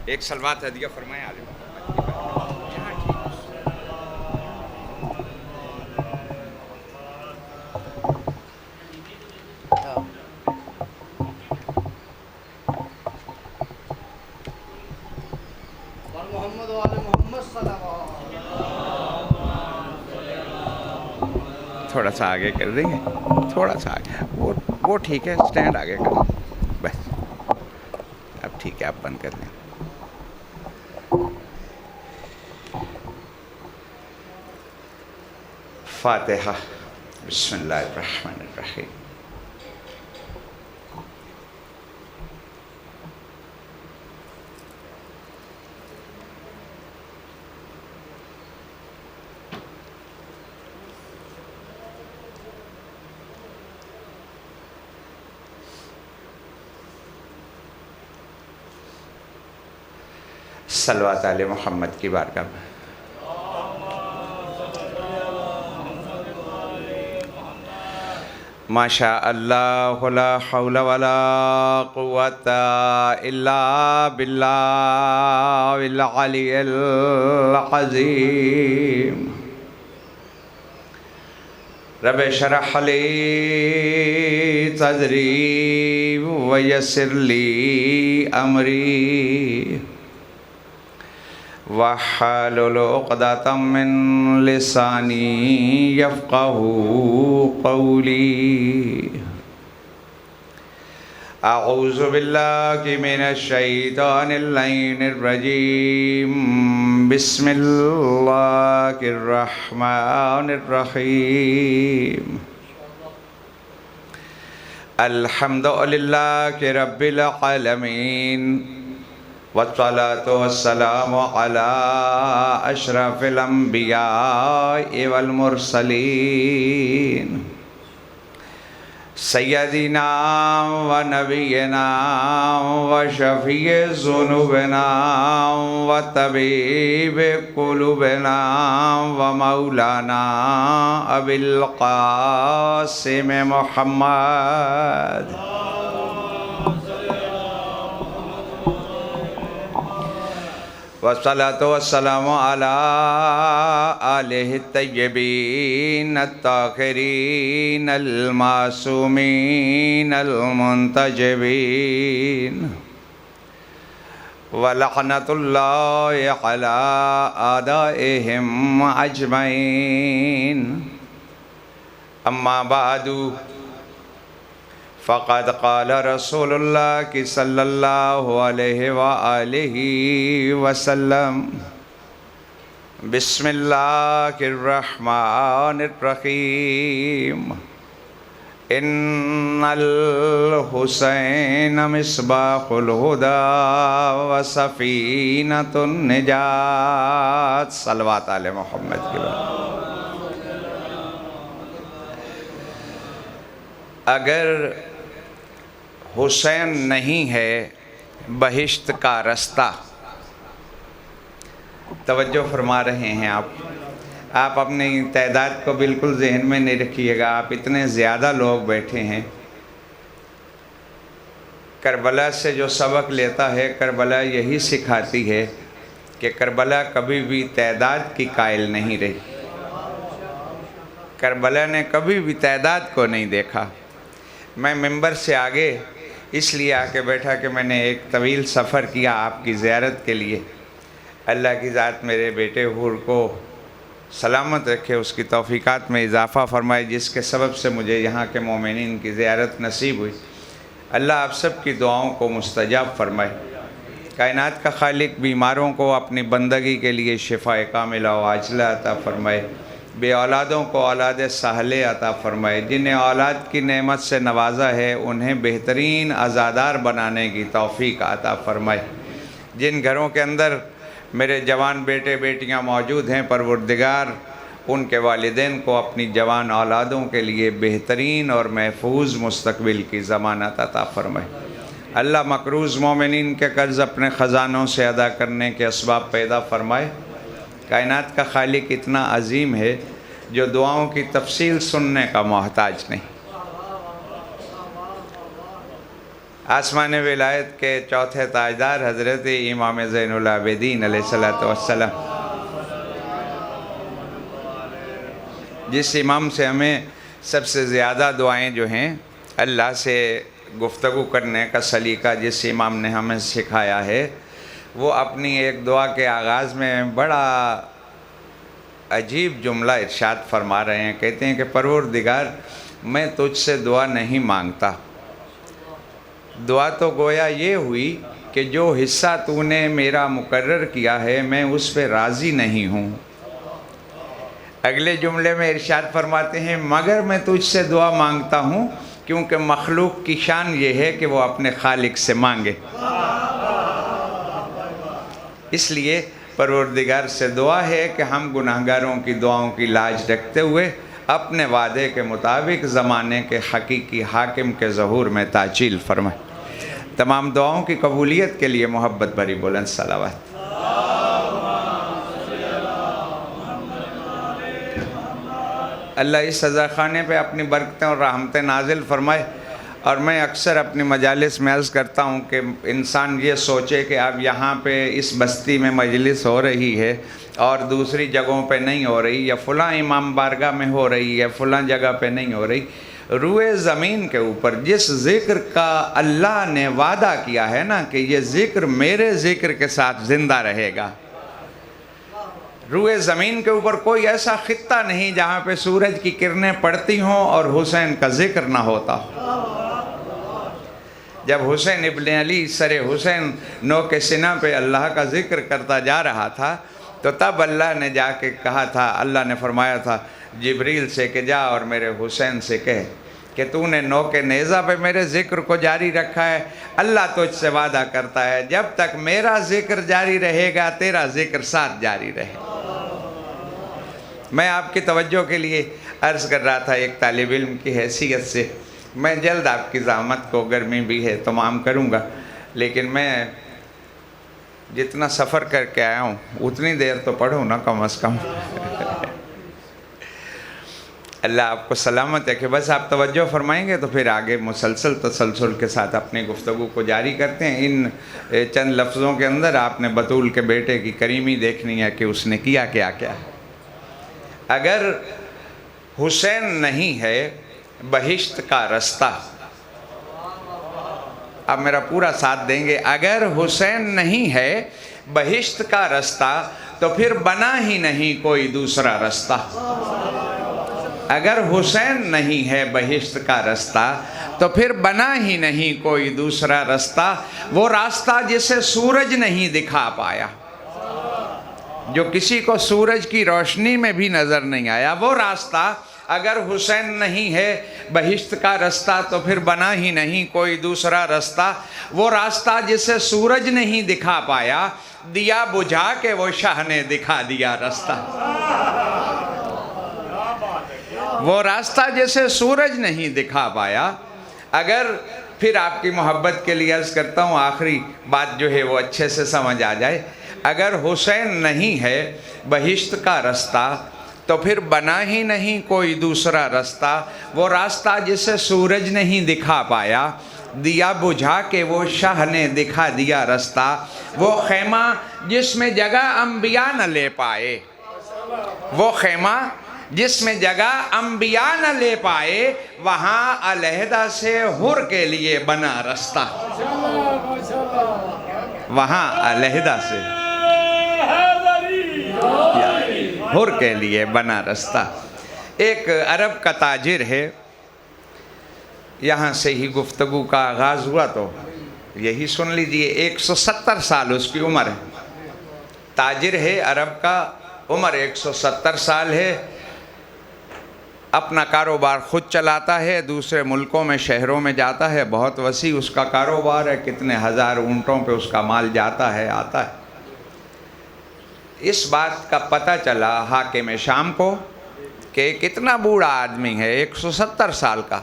ایک صلوات ہدیہ فرمائیں آل محمد کی برکت۔ یہاں ٹھیک محمد و آل محمد صلوات۔ تھوڑا سا آگے کر دیں گے، تھوڑا سا آگے، وہ ٹھیک ہے، سٹینڈ آگے کر دیں بس، اب ٹھیک ہے، آپ بند کر لیں۔ فاتحہ۔ بسم اللہ الرحمن الرحیم۔ صلوات علی محمد کی بارگاہ میں۔ ماشاء اللہ لا حول ولا قوة الا باللہ العلی العظیم۔ رب اشرح لی صدری ویسر لی امری وَاحْلُلْ عُقْدَةً مِّن لِّسَانِي يَفْقَهُوا قَوْلِي۔ اعوذ باللہ من الشیطان اللعین الرجیم۔ بسم اللہ الرحمن الرحیم۔ الحمد للہ رب العالمین، والصلاة والسلام على أشرف الأنبياء والمرسلين، سيدنا ونبينا وشفيع ذنوبنا وطبيب قلوبنا ومولانا أبي القاسم محمد، والصلاة والسلام على آلہ الطیبین الطاہرین المعصومین المنتجبین، ولعنۃ اللہ علی اعدائہم اجمعین۔ اما بعد، فقد قال رسول اللہ صلی اللہ علیہ وآلہ وسلم، بسم اللہ الرحمن الرحیم۔ ان الحسین مصباح الہدی وسفینۃ النجات۔ صلوات علی محمد کی بات۔ اگر حسین نہیں ہے بہشت کا رستہ، توجہ فرما رہے ہیں آپ اپنی تعداد کو بالکل ذہن میں نہیں رکھیے گا، آپ اتنے زیادہ لوگ بیٹھے ہیں۔ کربلا سے جو سبق لیتا ہے، کربلا یہی سکھاتی ہے کہ کربلا کبھی بھی تعداد کی قائل نہیں رہی، کربلا نے کبھی بھی تعداد کو نہیں دیکھا۔ میں ممبر سے آگے اس لیے آ کے بیٹھا کہ میں نے ایک طویل سفر کیا آپ کی زیارت کے لیے۔ اللہ کی ذات میرے بیٹے حور کو سلامت رکھے، اس کی توفیقات میں اضافہ فرمائے، جس کے سبب سے مجھے یہاں کے مومنین کی زیارت نصیب ہوئی۔ اللہ آپ سب کی دعاؤں کو مستجاب فرمائے۔ کائنات کا خالق بیماروں کو اپنی بندگی کے لیے شفا کاملہ و عاجلہ عطا فرمائے، بے اولادوں کو اولاد صالح عطا فرمائے، جنہیں اولاد کی نعمت سے نوازا ہے انہیں بہترین عزادار بنانے کی توفیق عطا فرمائے۔ جن گھروں کے اندر میرے جوان بیٹے بیٹیاں موجود ہیں، پروردگار ان کے والدین کو اپنی جوان اولادوں کے لیے بہترین اور محفوظ مستقبل کی ضمانت عطا فرمائے۔ اللہ مقروض مومنین کے قرض اپنے خزانوں سے ادا کرنے کے اسباب پیدا فرمائے۔ کائنات کا خالق اتنا عظیم ہے جو دعاؤں کی تفصیل سننے کا محتاج نہیں۔ آسمان ولایت کے چوتھے تاجدار حضرت امام زین العابدین علیہ الصلوۃ والسلام، جس امام سے ہمیں سب سے زیادہ دعائیں جو ہیں اللہ سے گفتگو کرنے کا سلیقہ جس امام نے ہمیں سکھایا ہے، وہ اپنی ایک دعا کے آغاز میں بڑا عجیب جملہ ارشاد فرما رہے ہیں. کہتے ہیں کہ پروردگار میں تجھ سے دعا نہیں مانگتا، دعا تو گویا یہ ہوئی کہ جو حصہ تو نے میرا مقرر کیا ہے میں اس پہ راضی نہیں ہوں. اگلے جملے میں ارشاد فرماتے ہیں مگر میں تجھ سے دعا مانگتا ہوں کیونکہ مخلوق کی شان یہ ہے کہ وہ اپنے خالق سے مانگے، اس لیے پروردگار سے دعا ہے کہ ہم گناہگاروں کی دعاؤں کی لاج رکھتے ہوئے اپنے وعدے کے مطابق زمانے کے حقیقی حاکم کے ظہور میں تعجیل فرمائے. تمام دعاؤں کی قبولیت کے لیے محبت بھری بلند صلوات. اللہ اس سزا خانے پہ اپنی برکتیں اور رحمتیں نازل فرمائے. اور میں اکثر اپنی مجالس میں عرض کرتا ہوں کہ انسان یہ سوچے کہ اب یہاں پہ اس بستی میں مجلس ہو رہی ہے اور دوسری جگہوں پہ نہیں ہو رہی، یا فلاں امام بارگاہ میں ہو رہی ہے فلاں جگہ پہ نہیں ہو رہی. روئے زمین کے اوپر جس ذکر کا اللہ نے وعدہ کیا ہے نا کہ یہ ذکر میرے ذکر کے ساتھ زندہ رہے گا، روئے زمین کے اوپر کوئی ایسا خطہ نہیں جہاں پہ سورج کی کرنیں پڑتی ہوں اور حسین کا ذکر نہ ہوتا. جب حسین ابن علی سر حسین نو کے سینہ پہ اللہ کا ذکر کرتا جا رہا تھا تو تب اللہ نے جا کے کہا تھا، اللہ نے فرمایا تھا جبریل سے کہ جا اور میرے حسین سے کہے کہ تو نے نو کے نیزہ پہ میرے ذکر کو جاری رکھا ہے. اللہ تجھ سے وعدہ کرتا ہے جب تک میرا ذکر جاری رہے گا تیرا ذکر ساتھ جاری رہے. میں آپ کی توجہ کے لیے عرض کر رہا تھا ایک طالب علم کی حیثیت سے. میں جلد آپ کی زحمت کو، گرمی بھی ہے، تمام کروں گا، لیکن میں جتنا سفر کر کے آیا ہوں اتنی دیر تو پڑھوں نا کم از کم. اللہ آپ کو سلامت ہے کہ بس آپ توجہ فرمائیں گے تو پھر آگے مسلسل تسلسل کے ساتھ اپنی گفتگو کو جاری کرتے ہیں. ان چند لفظوں کے اندر آپ نے بطول کے بیٹے کی کریمی دیکھنی ہے کہ اس نے کیا کیا کیا. اگر حسین نہیں ہے بہشت کا رستہ، اب میرا پورا ساتھ دیں گے، اگر حسین نہیں ہے بہشت کا رستہ تو پھر بنا ہی نہیں کوئی دوسرا رستہ. اگر حسین نہیں ہے بہشت کا رستہ تو پھر بنا ہی نہیں کوئی دوسرا رستہ. وہ راستہ جسے سورج نہیں دکھا پایا، جو کسی کو سورج کی روشنی میں بھی نظر نہیں آیا، وہ راستہ اگر حسین نہیں ہے بہشت کا رستہ تو پھر بنا ہی نہیں کوئی دوسرا رستہ. وہ راستہ جسے سورج نہیں دکھا پایا، دیا بجھا کے وہ شاہ نے دکھا دیا رستہ. وہ راستہ جسے سورج نہیں دکھا پایا. اگر پھر آپ کی محبت کے لیے عرض کرتا ہوں، آخری بات جو ہے وہ اچھے سے سمجھ آ جائے، اگر حسین نہیں ہے بہشت کا رستہ تو پھر بنا ہی نہیں کوئی دوسرا رستہ. وہ راستہ جسے سورج نہیں دکھا پایا، دیا بجھا کے وہ شاہ نے دکھا دیا رستہ. وہ خیمہ جس میں جگہ انبیاء نہ لے پائے، وہ خیمہ جس میں جگہ انبیاء نہ لے پائے، وہاں علیحدہ سے حر کے لیے بنا رستہ. وہاں علیحدہ سے حر کے لیے بنا رستہ. ایک عرب کا تاجر ہے، یہاں سے ہی گفتگو کا آغاز ہوا تو یہی سن لیجئے. 170 سال اس کی عمر ہے. تاجر ہے عرب کا، عمر 170 سال ہے. اپنا کاروبار خود چلاتا ہے، دوسرے ملکوں میں شہروں میں جاتا ہے. بہت وسیع اس کا کاروبار ہے، کتنے ہزار اونٹوں پہ اس کا مال جاتا ہے آتا ہے. اس بات کا پتہ چلا حاکم شام کو کہ کتنا بوڑھا آدمی ہے، 170 سال کا.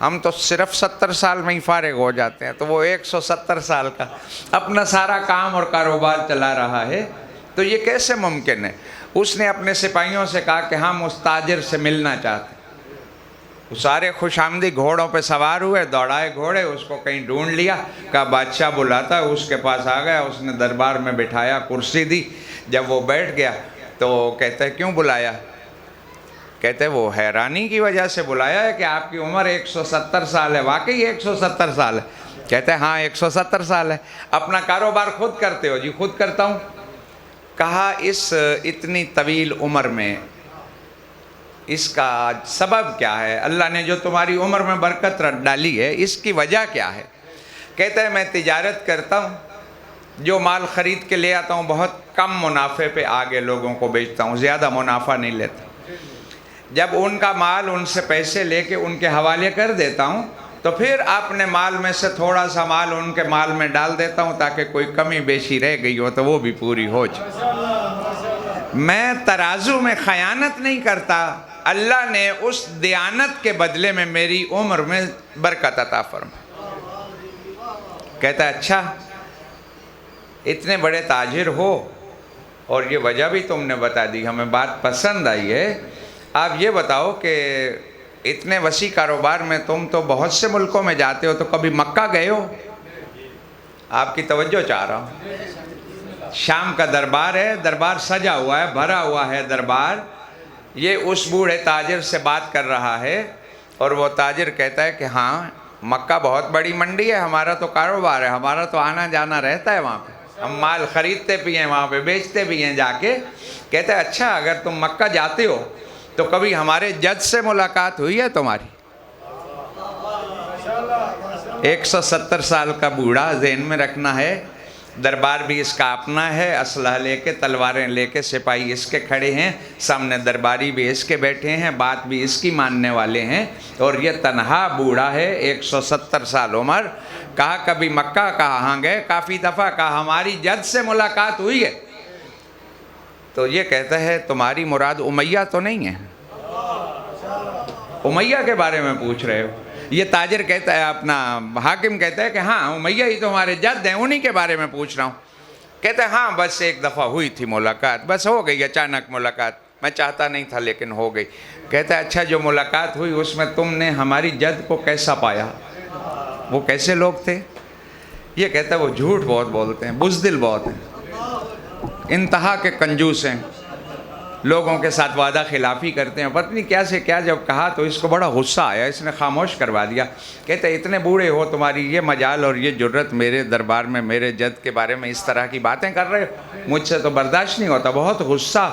ہم تو صرف 70 سال میں ہی فارغ ہو جاتے ہیں، تو وہ 170 سال کا اپنا سارا کام اور کاروبار چلا رہا ہے. تو یہ کیسے ممکن ہے؟ اس نے اپنے سپاہیوں سے کہا کہ ہم اس تاجر سے ملنا چاہتے ہیں. وہ سارے خوش آمدی گھوڑوں پہ سوار ہوئے، دوڑائے گھوڑے، اس کو کہیں ڈھونڈ لیا، کہا بادشاہ بلاتا ہے، اس کے پاس آ گیا، اس نے دربار میں بٹھایا، کرسی دی، جب وہ بیٹھ گیا تو کہتا ہے کیوں بلایا؟ کہتے ہیں وہ حیرانی کی وجہ سے بلایا ہے کہ آپ کی عمر 170 سال ہے۔ واقعی 170 سال ہے؟ کہتے ہیں ہاں 170 سال ہے۔ اپنا کاروبار خود کرتے ہو؟ جی خود کرتا ہوں۔ کہا اس اتنی طویل عمر میں اس کا سبب کیا ہے؟ اللہ نے جو تمہاری عمر میں برکت ڈالی ہے اس کی وجہ کیا ہے؟ کہتے ہیں میں تجارت کرتا ہوں، جو مال خرید کے لے آتا ہوں بہت کم منافع پہ آگے لوگوں کو بیچتا ہوں، زیادہ منافع نہیں لیتا۔ جب ان کا مال ان سے پیسے لے کے ان کے حوالے کر دیتا ہوں تو پھر اپنے مال میں سے تھوڑا سا مال ان کے مال میں ڈال دیتا ہوں تاکہ کوئی کمی بیشی رہ گئی ہو تو وہ بھی پوری ہو جائے۔ میں ترازو میں خیانت نہیں کرتا، اللہ نے اس دیانت کے بدلے میں میری عمر میں برکت عطا فرمائی۔ کہتا ہے اچھا اتنے بڑے تاجر ہو اور یہ وجہ بھی تم نے بتا دی، ہمیں بات پسند آئی ہے۔ آپ یہ بتاؤ کہ اتنے وسیع کاروبار میں تم تو بہت سے ملکوں میں جاتے ہو، تو کبھی مکہ گئے ہو؟ آپ کی توجہ چاہ رہا ہوں۔ شام کا دربار ہے، دربار سجا ہوا ہے، بھرا ہوا ہے دربار۔ یہ اس بوڑھے تاجر سے بات کر رہا ہے اور وہ تاجر کہتا ہے کہ ہاں مکہ بہت بڑی منڈی ہے، ہمارا تو کاروبار ہے، ہمارا تو آنا جانا رہتا ہے وہاں پہ، ہم مال خریدتے بھی ہیں وہاں پہ، بیچتے بھی ہیں جا کے۔ کہتا ہے اچھا اگر تم مکہ جاتے ہو تو کبھی ہمارے جج سے ملاقات ہوئی ہے تمہاری؟ 170 سال کا بوڑھا، ذہن میں رکھنا ہے، دربار بھی اس کا اپنا ہے، اسلحہ لے کے تلواریں لے کے سپاہی اس کے کھڑے ہیں، سامنے درباری بھی اس کے بیٹھے ہیں، بات بھی اس کی ماننے والے ہیں، اور یہ تنہا بوڑھا ہے 170 سال عمر۔ کہا کبھی مکہ؟ کہا ہاں گئے کافی دفعہ۔ کہا ہماری جج سے ملاقات ہوئی ہے؟ تو یہ کہتا ہے تمہاری مراد امیہ تو نہیں ہے؟ امیہ کے بارے میں پوچھ رہے ہو؟ یہ تاجر کہتا ہے، اپنا حاکم کہتا ہے کہ ہاں امیہ ہی تو ہمارے جد ہیں، انہی کے بارے میں پوچھ رہا ہوں۔ کہتا ہے ہاں بس ایک دفعہ ہوئی تھی ملاقات، بس ہو گئی اچانک ملاقات، میں چاہتا نہیں تھا لیکن ہو گئی۔ کہتا ہے اچھا جو ملاقات ہوئی اس میں تم نے ہماری جد کو کیسا پایا؟ وہ کیسے لوگ تھے؟ یہ کہتا ہے وہ جھوٹ بہت بولتے ہیں، بزدل بہت ہیں، انتہا کے کنجوس ہیں، لوگوں کے ساتھ وعدہ خلافی کرتے ہیں، پتہ نہیں کیا سے کیا۔ جب کہا تو اس کو بڑا غصہ آیا، اس نے خاموش کروا دیا۔ کہتے اتنے بوڑھے ہو، تمہاری یہ مجال اور یہ جرت میرے دربار میں میرے جد کے بارے میں اس طرح کی باتیں کر رہے ہو؟ مجھ سے تو برداشت نہیں ہوتا۔ بہت غصہ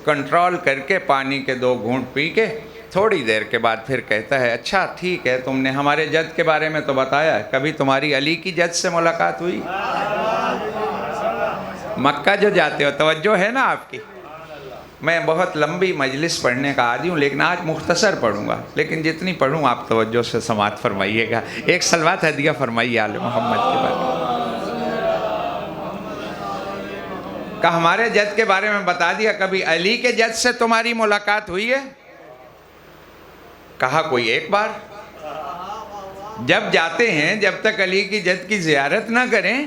کنٹرول کر کے پانی کے 2 گھونٹ پی کے تھوڑی دیر کے بعد پھر کہتا ہے اچھا ٹھیک ہے، تم نے ہمارے جد کے بارے میں تو بتایا ہے، کبھی تمہاری علی کی جد سے ملاقات ہوئی؟ مکہ جو جاتے ہو، توجہ ہے نا آپ کی؟ میں بہت لمبی مجلس پڑھنے کا عادی ہوں لیکن آج مختصر پڑھوں گا، لیکن جتنی پڑھوں آپ توجہ سے سماعت فرمائیے گا۔ ایک صلوات ہدیہ فرمائیے آل محمد کے بارے میں۔ کہ ہمارے جد کے بارے میں بتا دیا، کبھی علی کے جد سے تمہاری ملاقات ہوئی ہے؟ کہا کوئی ایک بار۔ جب جاتے ہیں جب تک علی کی جد کی زیارت نہ کریں،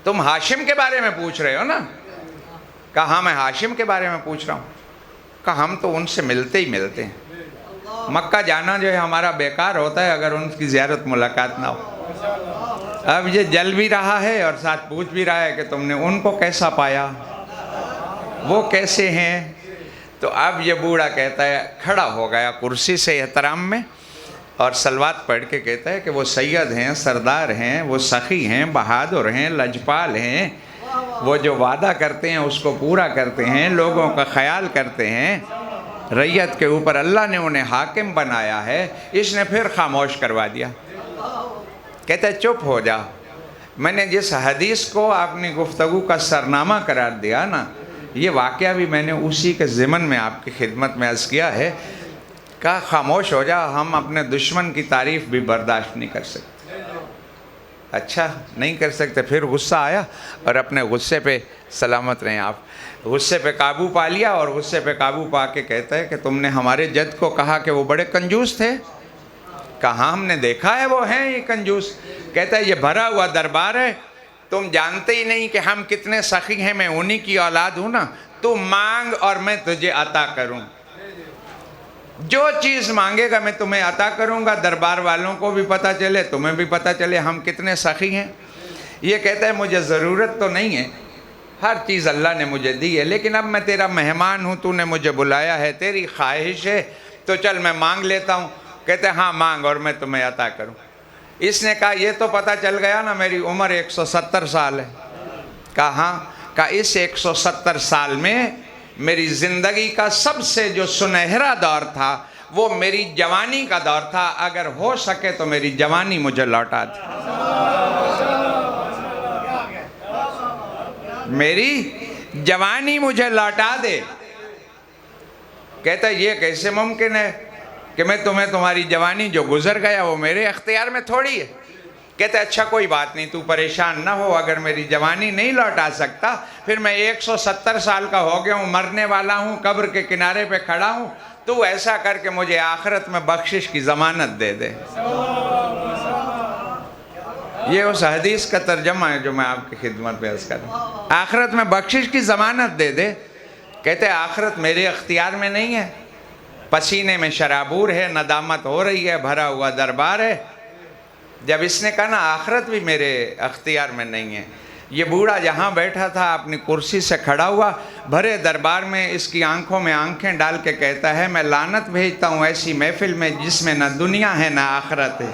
تم ہاشم کے بارے میں پوچھ رہے ہو نا؟ کہا ہاں میں ہاشم کے بارے میں پوچھ رہا ہوں۔ کہا ہم تو ان سے ملتے ہی ملتے ہیں، مکہ جانا جو ہے ہمارا بیکار ہوتا ہے اگر ان کی زیارت ملاقات نہ ہو۔ اب یہ جل بھی رہا ہے اور ساتھ پوچھ بھی رہا ہے کہ تم نے ان کو کیسا پایا، وہ کیسے ہیں؟ تو اب یہ بوڑھا کہتا ہے، کھڑا ہو گیا کرسی سے احترام میں اور صلوات پڑھ کے کہتا ہے کہ وہ سید ہیں، سردار ہیں، وہ سخی ہیں، بہادر ہیں، لجپال ہیں، وہ جو وعدہ کرتے ہیں اس کو پورا کرتے ہیں، لوگوں کا خیال کرتے ہیں، رعیت کے اوپر اللہ نے انہیں حاکم بنایا ہے۔ اس نے پھر خاموش کروا دیا۔ کہتا ہے چپ ہو جا، میں نے جس حدیث کو آپ نے گفتگو کا سرنامہ قرار دیا نا، یہ واقعہ بھی میں نے اسی کے ضمن میں آپ کی خدمت میں عرض کیا ہے۔ کہا خاموش ہو جا، ہم اپنے دشمن کی تعریف بھی برداشت نہیں کر سکتے۔ اچھا نہیں کر سکتے؟ پھر غصہ آیا اور اپنے غصے پہ سلامت رہیں آپ، غصے پہ قابو پا لیا اور غصے پہ قابو پا کے کہتا ہے کہ تم نے ہمارے جد کو کہا کہ وہ بڑے کنجوس تھے؟ کہا ہم نے دیکھا ہے وہ ہیں یہ کنجوس۔ کہتا ہے یہ بھرا ہوا دربار ہے، تم جانتے ہی نہیں کہ ہم کتنے سخی ہیں، میں انہی کی اولاد ہوں نا، تو مانگ اور میں تجھے عطا کروں۔ جو چیز مانگے گا میں تمہیں عطا کروں گا، دربار والوں کو بھی پتہ چلے، تمہیں بھی پتہ چلے ہم کتنے سخی ہیں۔ یہ کہتا ہے مجھے ضرورت تو نہیں ہے، ہر چیز اللہ نے مجھے دی ہے، لیکن اب میں تیرا مہمان ہوں، تو نے مجھے بلایا ہے، تیری خواہش ہے تو چل میں مانگ لیتا ہوں۔ کہتے ہیں ہاں مانگ اور میں تمہیں عطا کروں۔ اس نے کہا یہ تو پتہ چل گیا نا میری عمر 170 سال ہے۔ کہا ہاں۔ کہا اس 170 سال میں میری زندگی کا سب سے جو سنہرا دور تھا وہ میری جوانی کا دور تھا، اگر ہو سکے تو میری جوانی مجھے لوٹا دے، میری جوانی مجھے لوٹا دے۔ کہتا ہے یہ کیسے ممکن ہے کہ میں تمہیں تمہاری جوانی جو گزر گیا وہ میرے اختیار میں تھوڑی ہے۔ کہتا ہے اچھا کوئی بات نہیں، تو پریشان نہ ہو، اگر میری جوانی نہیں لوٹا سکتا پھر میں 170 سال کا ہو گیا ہوں، مرنے والا ہوں، قبر کے کنارے پہ کھڑا ہوں، تو ایسا کر کے مجھے آخرت میں بخشش کی ضمانت دے دے۔ یہ اس حدیث کا ترجمہ ہے جو میں آپ کی خدمت میں عرض کر رہا ہوں، آخرت میں بخشش کی ضمانت دے دے۔ کہتے ہیں آخرت میرے اختیار میں نہیں ہے، پسینے میں شرابور ہے، ندامت ہو رہی ہے، بھرا ہوا دربار ہے۔ جب اس نے کہا نا آخرت بھی میرے اختیار میں نہیں ہے، یہ بوڑھا جہاں بیٹھا تھا اپنی کرسی سے کھڑا ہوا، بھرے دربار میں اس کی آنکھوں میں آنکھیں ڈال کے کہتا ہے میں لعنت بھیجتا ہوں ایسی محفل میں جس میں نہ دنیا ہے نہ آخرت ہے،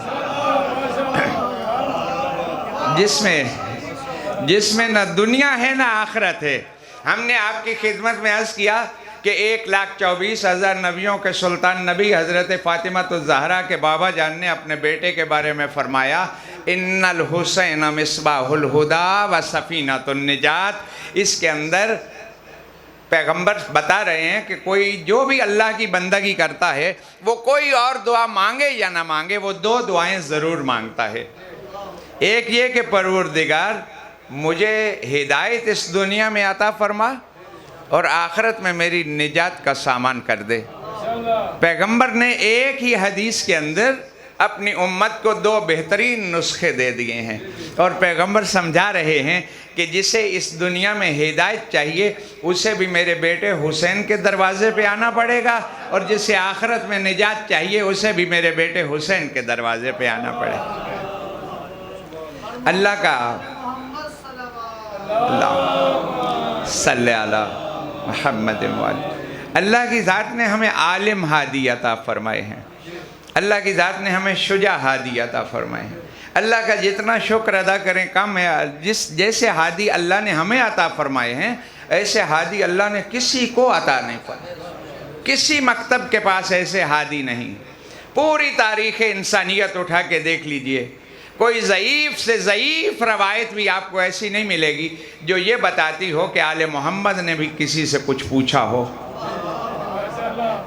جس میں نہ دنیا ہے نہ آخرت ہے۔ ہم نے آپ کی خدمت میں عرض کیا کہ 1,24,000 نبیوں کے سلطان نبی حضرت فاطمہ الزہرا کے بابا جان نے اپنے بیٹے کے بارے میں فرمایا ان الحسین مصباح الہدی و سفینۃ النجات۔ اس کے اندر پیغمبر بتا رہے ہیں کہ کوئی جو بھی اللہ کی بندگی کرتا ہے وہ کوئی اور دعا مانگے یا نہ مانگے وہ 2 دعائیں ضرور مانگتا ہے۔ ایک یہ کہ پروردگار مجھے ہدایت اس دنیا میں عطا فرما اور آخرت میں میری نجات کا سامان کر دے۔ پیغمبر نے ایک ہی حدیث کے اندر اپنی امت کو 2 بہترین نسخے دے دیے ہیں، اور پیغمبر سمجھا رہے ہیں کہ جسے اس دنیا میں ہدایت چاہیے اسے بھی میرے بیٹے حسین کے دروازے پہ آنا پڑے گا، اور جسے آخرت میں نجات چاہیے اسے بھی میرے بیٹے حسین کے دروازے پہ آنا پڑے گا۔ اللہ کا اللہ صلی اللہ محمد اللہ کی ذات نے ہمیں عالم ہادی عطا فرمائے ہیں، اللہ کی ذات نے ہمیں شجاع ہادی عطا فرمائے ہیں۔ اللہ کا جتنا شکر ادا کریں کم ہے۔ جیسے ہادی اللہ نے ہمیں عطا فرمائے ہیں ایسے ہادی اللہ نے کسی کو عطا نہیں فرمائے، کسی مکتب کے پاس ایسے ہادی نہیں۔ پوری تاریخ انسانیت اٹھا کے دیکھ لیجئے، کوئی ضعیف سے ضعیف روایت بھی آپ کو ایسی نہیں ملے گی جو یہ بتاتی ہو کہ آل محمد نے بھی کسی سے کچھ پوچھا ہو۔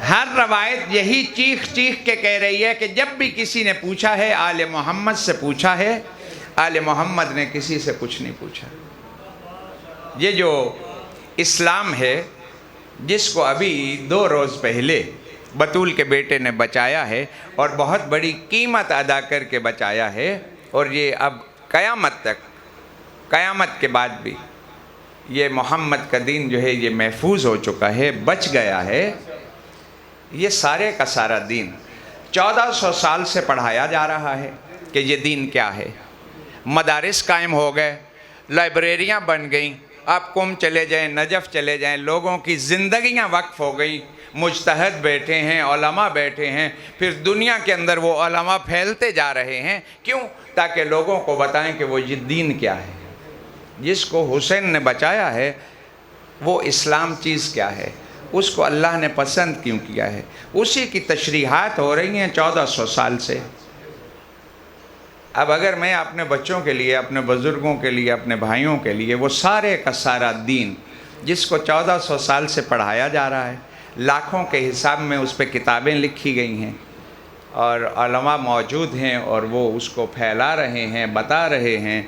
ہر روایت یہی چیخ چیخ کے کہہ رہی ہے کہ جب بھی کسی نے پوچھا ہے آل محمد سے پوچھا ہے، آل محمد نے کسی سے کچھ نہیں پوچھا۔ یہ جو اسلام ہے جس کو ابھی 2 روز پہلے بطول کے بیٹے نے بچایا ہے اور بہت بڑی قیمت ادا کر کے بچایا ہے، اور یہ اب قیامت تک، قیامت کے بعد بھی یہ محمد کا دین جو ہے یہ محفوظ ہو چکا ہے، بچ گیا ہے۔ یہ سارے کا سارا دین 1400 سال سے پڑھایا جا رہا ہے کہ یہ دین کیا ہے۔ مدارس قائم ہو گئے، لائبریریاں بن گئیں، آپ قم چلے جائیں، نجف چلے جائیں، لوگوں کی زندگیاں وقف ہو گئیں، مجتہد بیٹھے ہیں، علماء بیٹھے ہیں، پھر دنیا کے اندر وہ علماء پھیلتے جا رہے ہیں۔ کیوں؟ تاکہ لوگوں کو بتائیں کہ وہ یہ دین کیا ہے، جس کو حسین نے بچایا ہے، وہ اسلام چیز کیا ہے، اس کو اللہ نے پسند کیوں کیا ہے۔ اسی کی تشریحات ہو رہی ہیں 1400 سال سے۔ اب اگر میں اپنے بچوں کے لیے، اپنے بزرگوں کے لیے، اپنے بھائیوں کے لیے وہ سارے کا سارا دین جس کو 1400 سال سے پڑھایا جا رہا ہے، لاکھوں کے حساب میں اس پہ کتابیں لکھی گئی ہیں اور علماء موجود ہیں اور وہ اس کو پھیلا رہے ہیں، بتا رہے ہیں،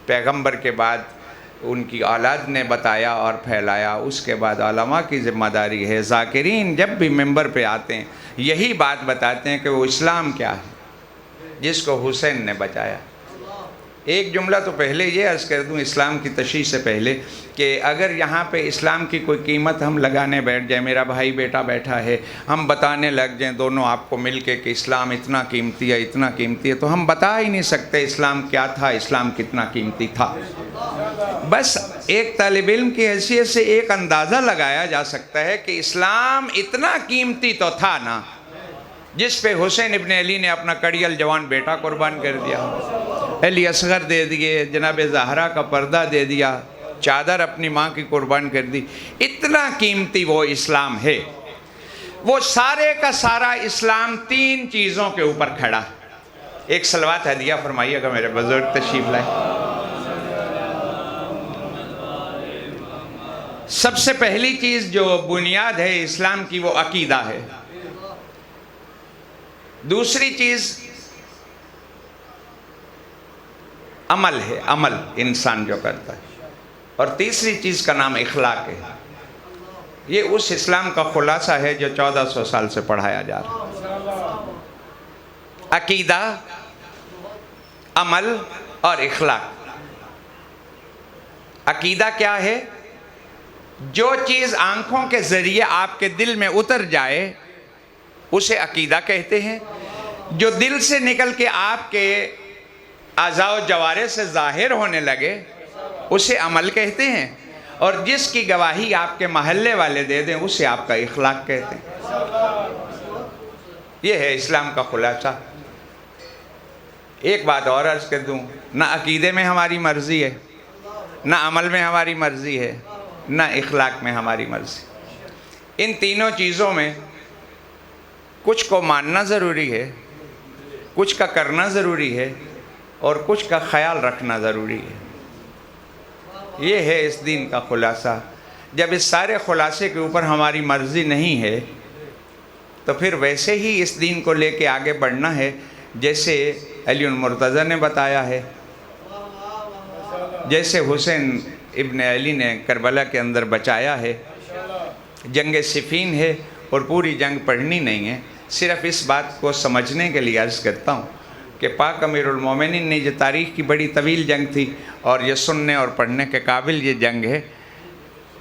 پیغمبر کے بعد ان کی اولاد نے بتایا اور پھیلایا، اس کے بعد علماء کی ذمہ داری ہے۔ ذاکرین جب بھی ممبر پہ آتے ہیں یہی بات بتاتے ہیں کہ وہ اسلام کیا ہے جس کو حسین نے بچایا۔ ایک جملہ تو پہلے یہ عرض کر دوں اسلام کی تشریح سے پہلے کہ اگر یہاں پہ اسلام کی کوئی قیمت ہم لگانے بیٹھ جائیں، میرا بھائی بیٹا بیٹھا ہے، ہم بتانے لگ جائیں دونوں آپ کو مل کے کہ اسلام اتنا قیمتی ہے اتنا قیمتی ہے، تو ہم بتا ہی نہیں سکتے اسلام کیا تھا، اسلام کتنا قیمتی تھا۔ بس ایک طالب علم کی حیثیت سے ایک اندازہ لگایا جا سکتا ہے کہ اسلام اتنا قیمتی تو تھا نا، جس پہ حسین ابن علی نے اپنا کڑیل جوان بیٹا قربان کر دیا، علی اصغر دے دیے، جناب زہرا کا پردہ دے دیا، چادر اپنی ماں کی قربان کر دی۔ اتنا قیمتی وہ اسلام ہے۔ وہ سارے کا سارا اسلام 3 چیزوں کے اوپر کھڑا۔ ایک صلوات ہدیہ فرمائیے گا میرے بزرگ تشریف لائے۔ سب سے پہلی چیز جو بنیاد ہے اسلام کی وہ عقیدہ ہے۔ دوسری چیز عمل ہے، عمل انسان جو کرتا ہے، اور تیسری چیز کا نام اخلاق ہے۔ یہ اس اسلام کا خلاصہ ہے جو 1400 سال سے پڑھایا جا رہا ہے۔ عقیدہ، عمل اور اخلاق۔ عقیدہ کیا ہے؟ جو چیز آنکھوں کے ذریعے آپ کے دل میں اتر جائے اسے عقیدہ کہتے ہیں۔ جو دل سے نکل کے آپ کے اعضاء و جوارح سے ظاہر ہونے لگے اسے عمل کہتے ہیں، اور جس کی گواہی آپ کے محلے والے دے دیں اسے آپ کا اخلاق کہتے ہیں۔ یہ ہے اسلام کا خلاصہ۔ ایک بات اور عرض کر دوں، نہ عقیدے میں ہماری مرضی ہے، نہ عمل میں ہماری مرضی ہے، نہ اخلاق میں ہماری مرضی۔ ان تینوں چیزوں میں کچھ کو ماننا ضروری ہے، کچھ کا کرنا ضروری ہے، اور کچھ کا خیال رکھنا ضروری ہے۔ یہ ہے اس دین کا خلاصہ۔ جب اس سارے خلاصے کے اوپر ہماری مرضی نہیں ہے تو پھر ویسے ہی اس دین کو لے کے آگے بڑھنا ہے جیسے علی المرتضیٰ نے بتایا ہے، جیسے حسین ابن علی نے کربلا کے اندر بچایا ہے۔ جنگ صفین ہے اور پوری جنگ پڑھنی نہیں ہے، صرف اس بات کو سمجھنے کے لیے عرض کرتا ہوں کہ پاک امیر المومنین نے، یہ تاریخ کی بڑی طویل جنگ تھی اور یہ سننے اور پڑھنے کے قابل یہ جنگ ہے۔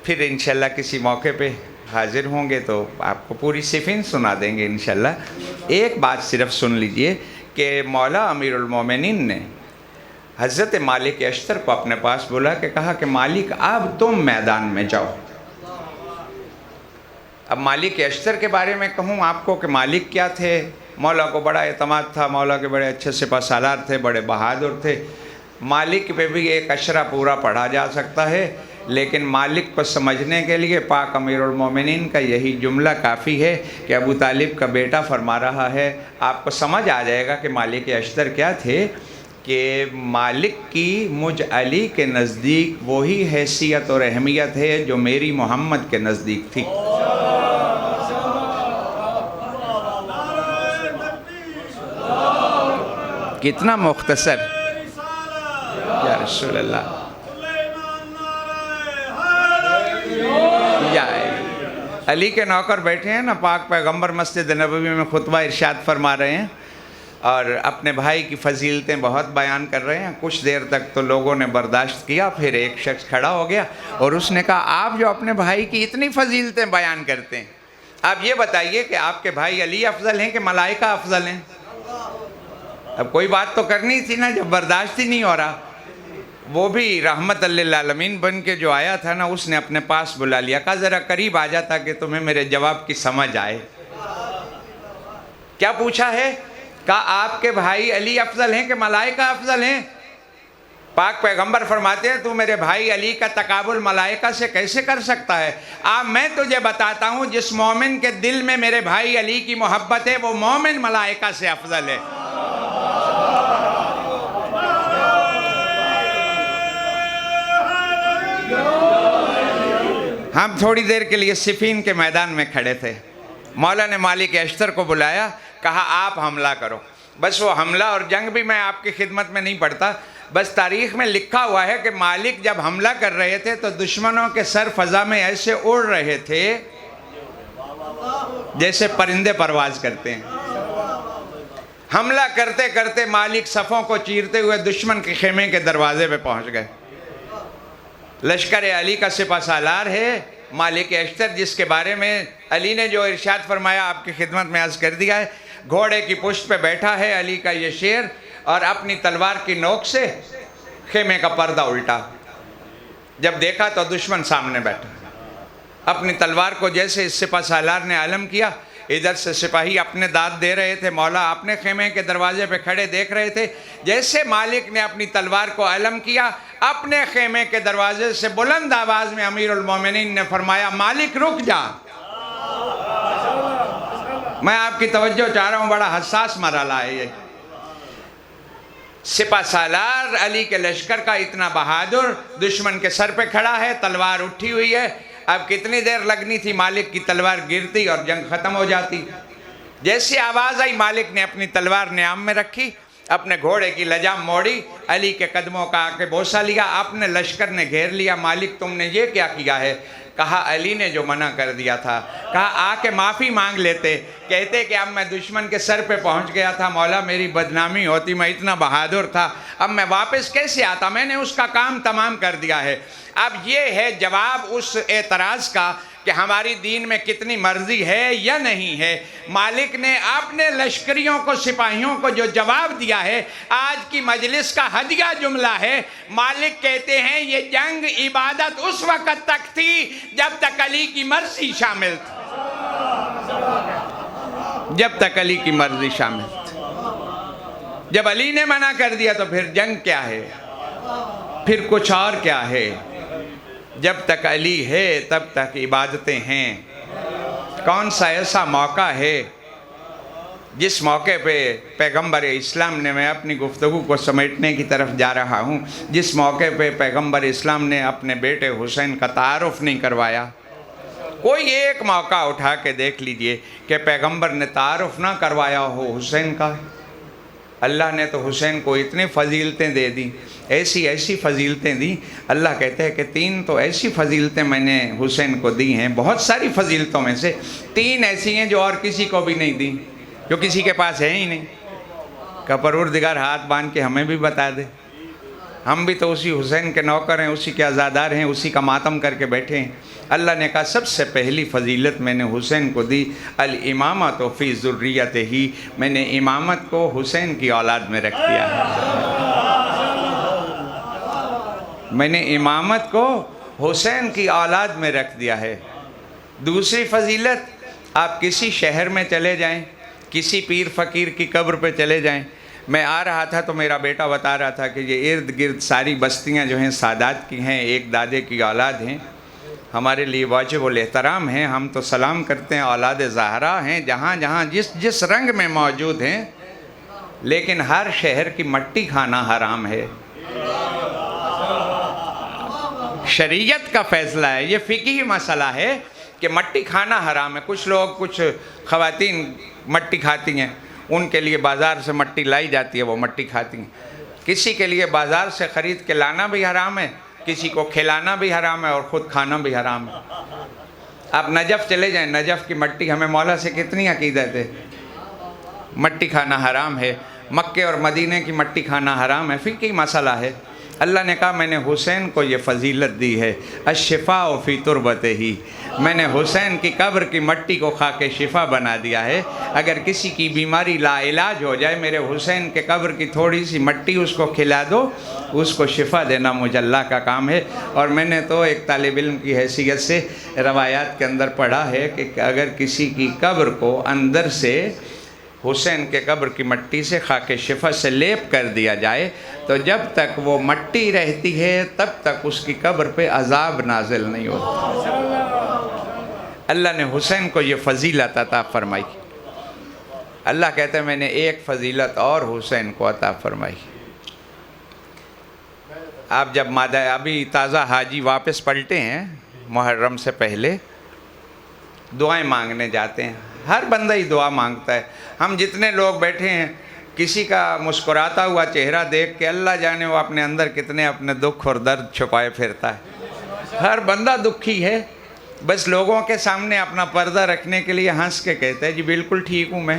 پھر انشاءاللہ کسی موقع پہ حاضر ہوں گے تو آپ کو پوری صفین سنا دیں گے انشاءاللہ۔ ایک بات صرف سن لیجئے کہ مولا امیر المومنین نے حضرت مالک اشتر کو اپنے پاس بلا کے کہا کہ مالک اب تم میدان میں جاؤ۔ اب مالک اشتر کے بارے میں کہوں آپ کو کہ مالک کیا تھے؟ مولا کو بڑا اعتماد تھا، مولا کے بڑے اچھے سپہ سالار تھے، بڑے بہادر تھے۔ مالک پہ بھی ایک اشرہ پورا پڑھا جا سکتا ہے، لیکن مالک کو سمجھنے کے لیے پاک امیر المومنین کا یہی جملہ کافی ہے کہ ابو طالب کا بیٹا فرما رہا ہے۔ آپ کو سمجھ آ جائے گا کہ مالک اشتر کیا تھے، کہ مالک کی مجھ علی کے نزدیک وہی حیثیت اور اہمیت ہے جو میری محمد کے نزدیک تھی۔ کتنا مختصر یا رسول اللہ، یا علی کے نوکر بیٹھے ہیں نا، پاک پیغمبر مسجد نبوی میں خطبہ ارشاد فرما رہے ہیں اور اپنے بھائی کی فضیلتیں بہت بیان کر رہے ہیں۔ کچھ دیر تک تو لوگوں نے برداشت کیا، پھر ایک شخص کھڑا ہو گیا اور اس نے کہا آپ جو اپنے بھائی کی اتنی فضیلتیں بیان کرتے ہیں، آپ یہ بتائیے کہ آپ کے بھائی علی افضل ہیں کہ ملائکہ افضل ہیں؟ اب کوئی بات تو کرنی تھی نا، جب برداشت ہی نہیں ہو رہا۔ وہ بھی رحمت للعالمین بن کے جو آیا تھا نا، اس نے اپنے پاس بلا لیا، کہا ذرا قریب آ جا تاکہ تمہیں میرے جواب کی سمجھ آئے۔ کیا پوچھا ہے؟ کہا آپ کے بھائی علی افضل ہیں کہ ملائکہ افضل ہیں؟ پاک پیغمبر فرماتے ہیں تو میرے بھائی علی کا تقابل ملائکہ سے کیسے کر سکتا ہے؟ میں تجھے بتاتا ہوں، جس مومن کے دل میں میرے بھائی علی کی محبت ہے وہ مومن ملائکہ سے افضل ہے۔ ہم تھوڑی دیر کے لیے صفین کے میدان میں کھڑے تھے، مولا نے مالک اشتر کو بلایا، کہا آپ حملہ کرو۔ بس وہ حملہ اور جنگ بھی میں آپ کی خدمت میں نہیں پڑھتا، بس تاریخ میں لکھا ہوا ہے کہ مالک جب حملہ کر رہے تھے تو دشمنوں کے سر فضا میں ایسے اڑ رہے تھے جیسے پرندے پرواز کرتے ہیں۔ حملہ کرتے کرتے مالک صفوں کو چیرتے ہوئے دشمن کے خیمے کے دروازے پہ پہنچ گئے۔ لشکر علی کا سپہ سالار ہے مالک اشتر، جس کے بارے میں علی نے جو ارشاد فرمایا آپ کی خدمت میں عرض کر دیا ہے۔ گھوڑے کی پشت پہ بیٹھا ہے علی کا یہ شیر، اور اپنی تلوار کی نوک سے خیمے کا پردہ الٹا۔ جب دیکھا تو دشمن سامنے بیٹھا، اپنی تلوار کو جیسے اس سپہ سالار نے علم کیا، ادھر سے سپاہی اپنے داد دے رہے تھے، مولا اپنے خیمے کے دروازے پہ کھڑے دیکھ رہے تھے۔ جیسے مالک نے اپنی تلوار کو علم کیا، اپنے خیمے کے دروازے سے بلند آواز میں امیر المومنین نے فرمایا، مالک رک جا۔ میں آپ کی توجہ چاہ رہا ہوں، بڑا حساس مرحلہ ہے یہ۔ سپہ سالار علی کے لشکر کا اتنا بہادر دشمن کے سر پہ کھڑا ہے، تلوار اٹھی ہوئی ہے۔ اب کتنی دیر لگنی تھی، مالک کی تلوار گرتی اور جنگ ختم ہو جاتی۔ جیسی آواز آئی، مالک نے اپنی تلوار نیام میں رکھی، اپنے گھوڑے کی لجام موڑی، علی کے قدموں کا آ کے بوسہ لیا، اپنے لشکر نے گھیر لیا۔ مالک تم نے یہ کیا کیا ہے؟ کہا علی نے جو منع کر دیا تھا، کہا آ کے معافی مانگ لیتے، کہتے کہ اب میں دشمن کے سر پہ پہنچ گیا تھا، مولا میری بدنامی ہوتی، میں اتنا بہادر تھا، اب میں واپس کیسے آتا، میں نے اس کا کام تمام کر دیا ہے۔ اب یہ ہے جواب اس اعتراض کا کہ ہماری دین میں کتنی مرضی ہے یا نہیں ہے۔ مالک نے اپنے لشکریوں کو، سپاہیوں کو جو جواب دیا ہے، آج کی مجلس کا ہدیہ جملہ ہے۔ مالک کہتے ہیں یہ جنگ عبادت اس وقت تک تھی جب تک علی کی مرضی شامل تھی، جب تک علی کی مرضی شامل تھی۔ جب علی نے منع کر دیا تو پھر جنگ کیا ہے، پھر کچھ اور کیا ہے۔ جب تک علی ہے تب تک عبادتیں ہیں۔ کون سا ایسا موقع ہے جس موقع پہ پیغمبر اسلام نے، میں اپنی گفتگو کو سمیٹنے کی طرف جا رہا ہوں، جس موقع پہ پیغمبر اسلام نے اپنے بیٹے حسین کا تعارف نہیں کروایا؟ کوئی ایک موقع اٹھا کے دیکھ لیجئے کہ پیغمبر نے تعارف نہ کروایا ہو حسین کا۔ اللہ نے تو حسین کو اتنی فضیلتیں دے دیں، ایسی ایسی فضیلتیں دیں۔ اللہ کہتے ہیں کہ 3 تو ایسی فضیلتیں میں نے حسین کو دی ہیں، بہت ساری فضیلتوں میں سے 3 ایسی ہیں جو اور کسی کو بھی نہیں دیں، جو کسی کے پاس ہے ہی نہیں۔ کہ پروردگار ہاتھ باندھ کے ہمیں بھی بتا دے، ہم بھی تو اسی حسین کے نوکر ہیں، اسی کے عزادار ہیں، اسی کا ماتم کر کے بیٹھے ہیں۔ اللہ نے کہا سب سے پہلی فضیلت میں نے حسین کو دی، الامامۃ فی ذریتہ، میں نے امامت کو حسین کی اولاد میں رکھ دیا ہے۔ میں نے امامت کو حسین کی اولاد میں رکھ دیا ہے۔ دوسری فضیلت، آپ کسی شہر میں چلے جائیں، کسی پیر فقیر کی قبر پہ چلے جائیں۔ میں آ رہا تھا تو میرا بیٹا بتا رہا تھا کہ یہ ارد گرد ساری بستیاں جو ہیں سادات کی ہیں، ایک دادے کی اولاد ہیں، ہمارے لیے واجب الاحترام ہیں، ہم تو سلام کرتے ہیں، اولاد زہرا ہیں، جہاں جہاں جس رنگ میں موجود ہیں، لیکن ہر شہر کی مٹی کھانا حرام ہے۔ شریعت کا فیصلہ ہے، یہ فقہی مسئلہ ہے کہ مٹی کھانا حرام ہے۔ کچھ لوگ، کچھ خواتین مٹی کھاتی ہیں، ان کے لیے بازار سے مٹی لائی جاتی ہے، وہ مٹی کھاتی ہیں۔ کسی کے لیے بازار سے خرید کے لانا بھی حرام ہے، کسی کو کھلانا بھی حرام ہے، اور خود کھانا بھی حرام ہے۔ آپ نجف چلے جائیں، نجف کی مٹی، ہمیں مولا سے کتنی عقیدت ہے، مٹی کھانا حرام ہے۔ مکے اور مدینے کی مٹی کھانا حرام ہے، فقہی مسئلہ ہے۔ اللہ نے کہا میں نے حسین کو یہ فضیلت دی ہے، الشفاء فی تربتہ، میں نے حسین کی قبر کی مٹی کو کھا کے شفا بنا دیا ہے۔ اگر کسی کی بیماری لا علاج ہو جائے، میرے حسین کے قبر کی تھوڑی سی مٹی اس کو کھلا دو، اس کو شفا دینا مجھے اللہ کا کام ہے۔ اور میں نے تو ایک طالب علم کی حیثیت سے روایات کے اندر پڑھا ہے کہ اگر کسی کی قبر کو اندر سے حسین کے قبر کی مٹی سے خاک شفا سے لیپ کر دیا جائے تو جب تک وہ مٹی رہتی ہے تب تک اس کی قبر پہ عذاب نازل نہیں ہوتا۔ اللہ نے حسین کو یہ فضیلت عطا فرمائی۔ اللہ کہتے ہیں میں نے ایک فضیلت اور حسین کو عطا فرمائی۔ آپ جب ابھی تازہ حاجی واپس پلٹے ہیں محرم سے پہلے، دعائیں مانگنے جاتے ہیں، ہر بندہ ہی دعا مانگتا ہے۔ ہم جتنے لوگ بیٹھے ہیں، کسی کا مسکراتا ہوا چہرہ دیکھ کے اللہ جانے وہ اپنے اندر کتنے اپنے دکھ اور درد چھپائے پھرتا ہے۔ ہر بندہ دکھی ہے، بس لوگوں کے سامنے اپنا پردہ رکھنے کے لیے ہنس کے کہتا ہے جی بالکل ٹھیک ہوں میں،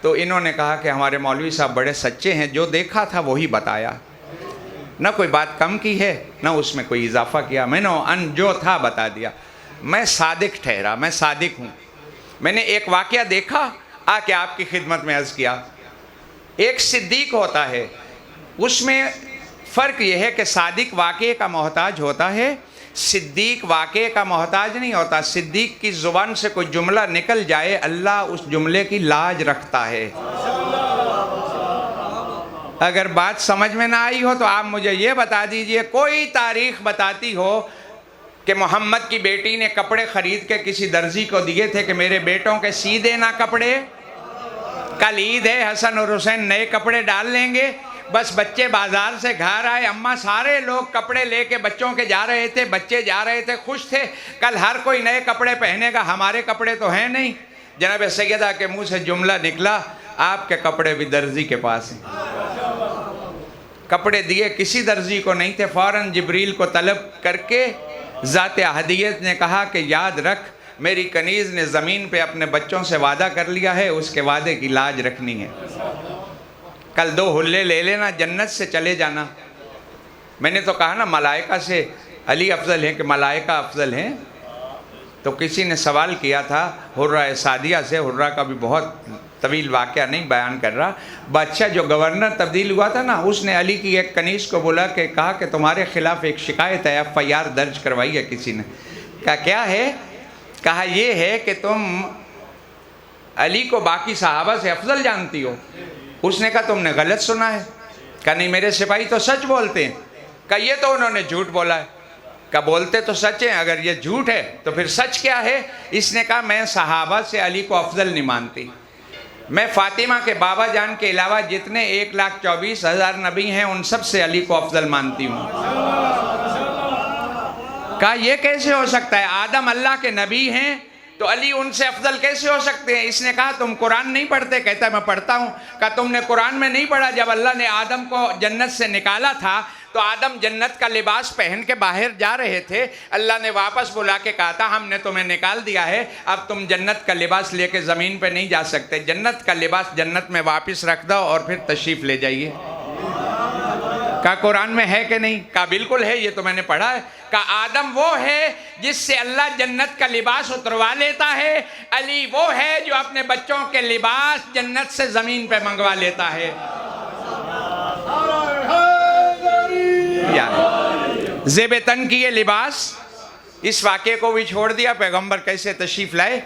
تو انہوں نے کہا کہ ہمارے مولوی صاحب بڑے سچے ہیں، جو دیکھا تھا وہی بتایا، نہ کوئی بات کم کی ہے نہ اس میں کوئی اضافہ کیا، میں نے جو تھا بتا دیا۔ میں صادق ٹھہرا، میں صادق ہوں۔ میں نے ایک واقعہ دیکھا، آ کے آپ کی خدمت میں عرض کیا۔ ایک صدیق ہوتا ہے، اس میں فرق یہ ہے کہ صادق واقعے کا محتاج ہوتا ہے، صدیق واقعے کا محتاج نہیں ہوتا۔ صدیق کی زبان سے کوئی جملہ نکل جائے، اللہ اس جملے کی لاج رکھتا ہے۔ اگر بات سمجھ میں نہ آئی ہو تو آپ مجھے یہ بتا دیجئے، کوئی تاریخ بتاتی ہو کہ محمد کی بیٹی نے کپڑے خرید کے کسی درزی کو دیے تھے کہ میرے بیٹوں کے سی دینا کپڑے، کل عید ہے، حسن اور حسین نئے کپڑے ڈال لیں گے۔ بس بچے بازار سے گھر آئے، اماں سارے لوگ کپڑے لے کے بچوں کے جا رہے تھے، بچے جا رہے تھے، خوش تھے، کل ہر کوئی نئے کپڑے پہنے گا، ہمارے کپڑے تو ہیں نہیں۔ جناب سیدہ کے منہ سے جملہ نکلا، آپ کے کپڑے بھی درزی کے پاس ہیں۔ کپڑے دیے کسی درزی کو نہیں تھے، فوراً جبریل کو طلب کر کے ذات احدیت نے کہا کہ یاد رکھ، میری کنیز نے زمین پہ اپنے بچوں سے وعدہ کر لیا ہے، اس کے وعدے کی لاج رکھنی ہے، کل 2 حلے لے لینا، جنت سے چلے جانا۔ میں نے تو کہا نا ملائکہ سے علی افضل ہیں کہ ملائکہ افضل ہیں؟ تو کسی نے سوال کیا تھا حرہ سعدیہ سے، حرہ کا بھی بہت طویل واقعہ نہیں بیان کر رہا، بادشاہ جو گورنر تبدیل ہوا تھا نا، اس نے علی کی ایک کنیز کو بولا کہ کہا کہ تمہارے خلاف ایک شکایت ہے، FIR درج کروائی ہے کسی نے۔ کہا کیا ہے؟ کہا یہ ہے کہ تم علی کو باقی صحابہ سے افضل جانتی ہو۔ اس نے کہا تم نے غلط سنا ہے۔ کہا نہیں، میرے سپاہی تو سچ بولتے ہیں۔ کہا یہ تو انہوں نے جھوٹ بولا ہے۔ کہا بولتے تو سچ ہیں، اگر یہ جھوٹ ہے تو پھر سچ کیا ہے؟ اس نے کہا میں صحابہ سے علی کو افضل نہیں مانتی، میں فاطمہ کے بابا جان کے علاوہ جتنے 1,24,000 نبی ہیں ان سب سے علی کو افضل مانتی ہوں۔ کہا یہ کیسے ہو سکتا ہے؟ آدم اللہ کے نبی ہیں تو علی ان سے افضل کیسے ہو سکتے ہیں؟ اس نے کہا تم قرآن نہیں پڑھتے؟ کہتا ہے میں پڑھتا ہوں۔ کہا تم نے قرآن میں نہیں پڑھا جب اللہ نے آدم کو جنت سے نکالا تھا تو آدم جنت کا لباس پہن کے باہر جا رہے تھے، اللہ نے واپس بلا کے کہا تھا ہم نے تمہیں نکال دیا ہے، اب تم جنت کا لباس لے کے زمین پہ نہیں جا سکتے، جنت کا لباس جنت میں واپس رکھ دو اور پھر تشریف لے جائیے۔ کہا قرآن میں ہے کہ نہیں؟ کہا بالکل ہے، یہ تو میں نے پڑھا ہے۔ کہا آدم وہ ہے جس سے اللہ جنت کا لباس اتروا لیتا ہے، علی وہ ہے جو اپنے بچوں کے لباس جنت سے زمین پہ منگوا لیتا ہے۔ زیب تن کی یہ لباس، اس واقعے کو بھی چھوڑ دیا۔ پیغمبر کیسے تشریف لائے؟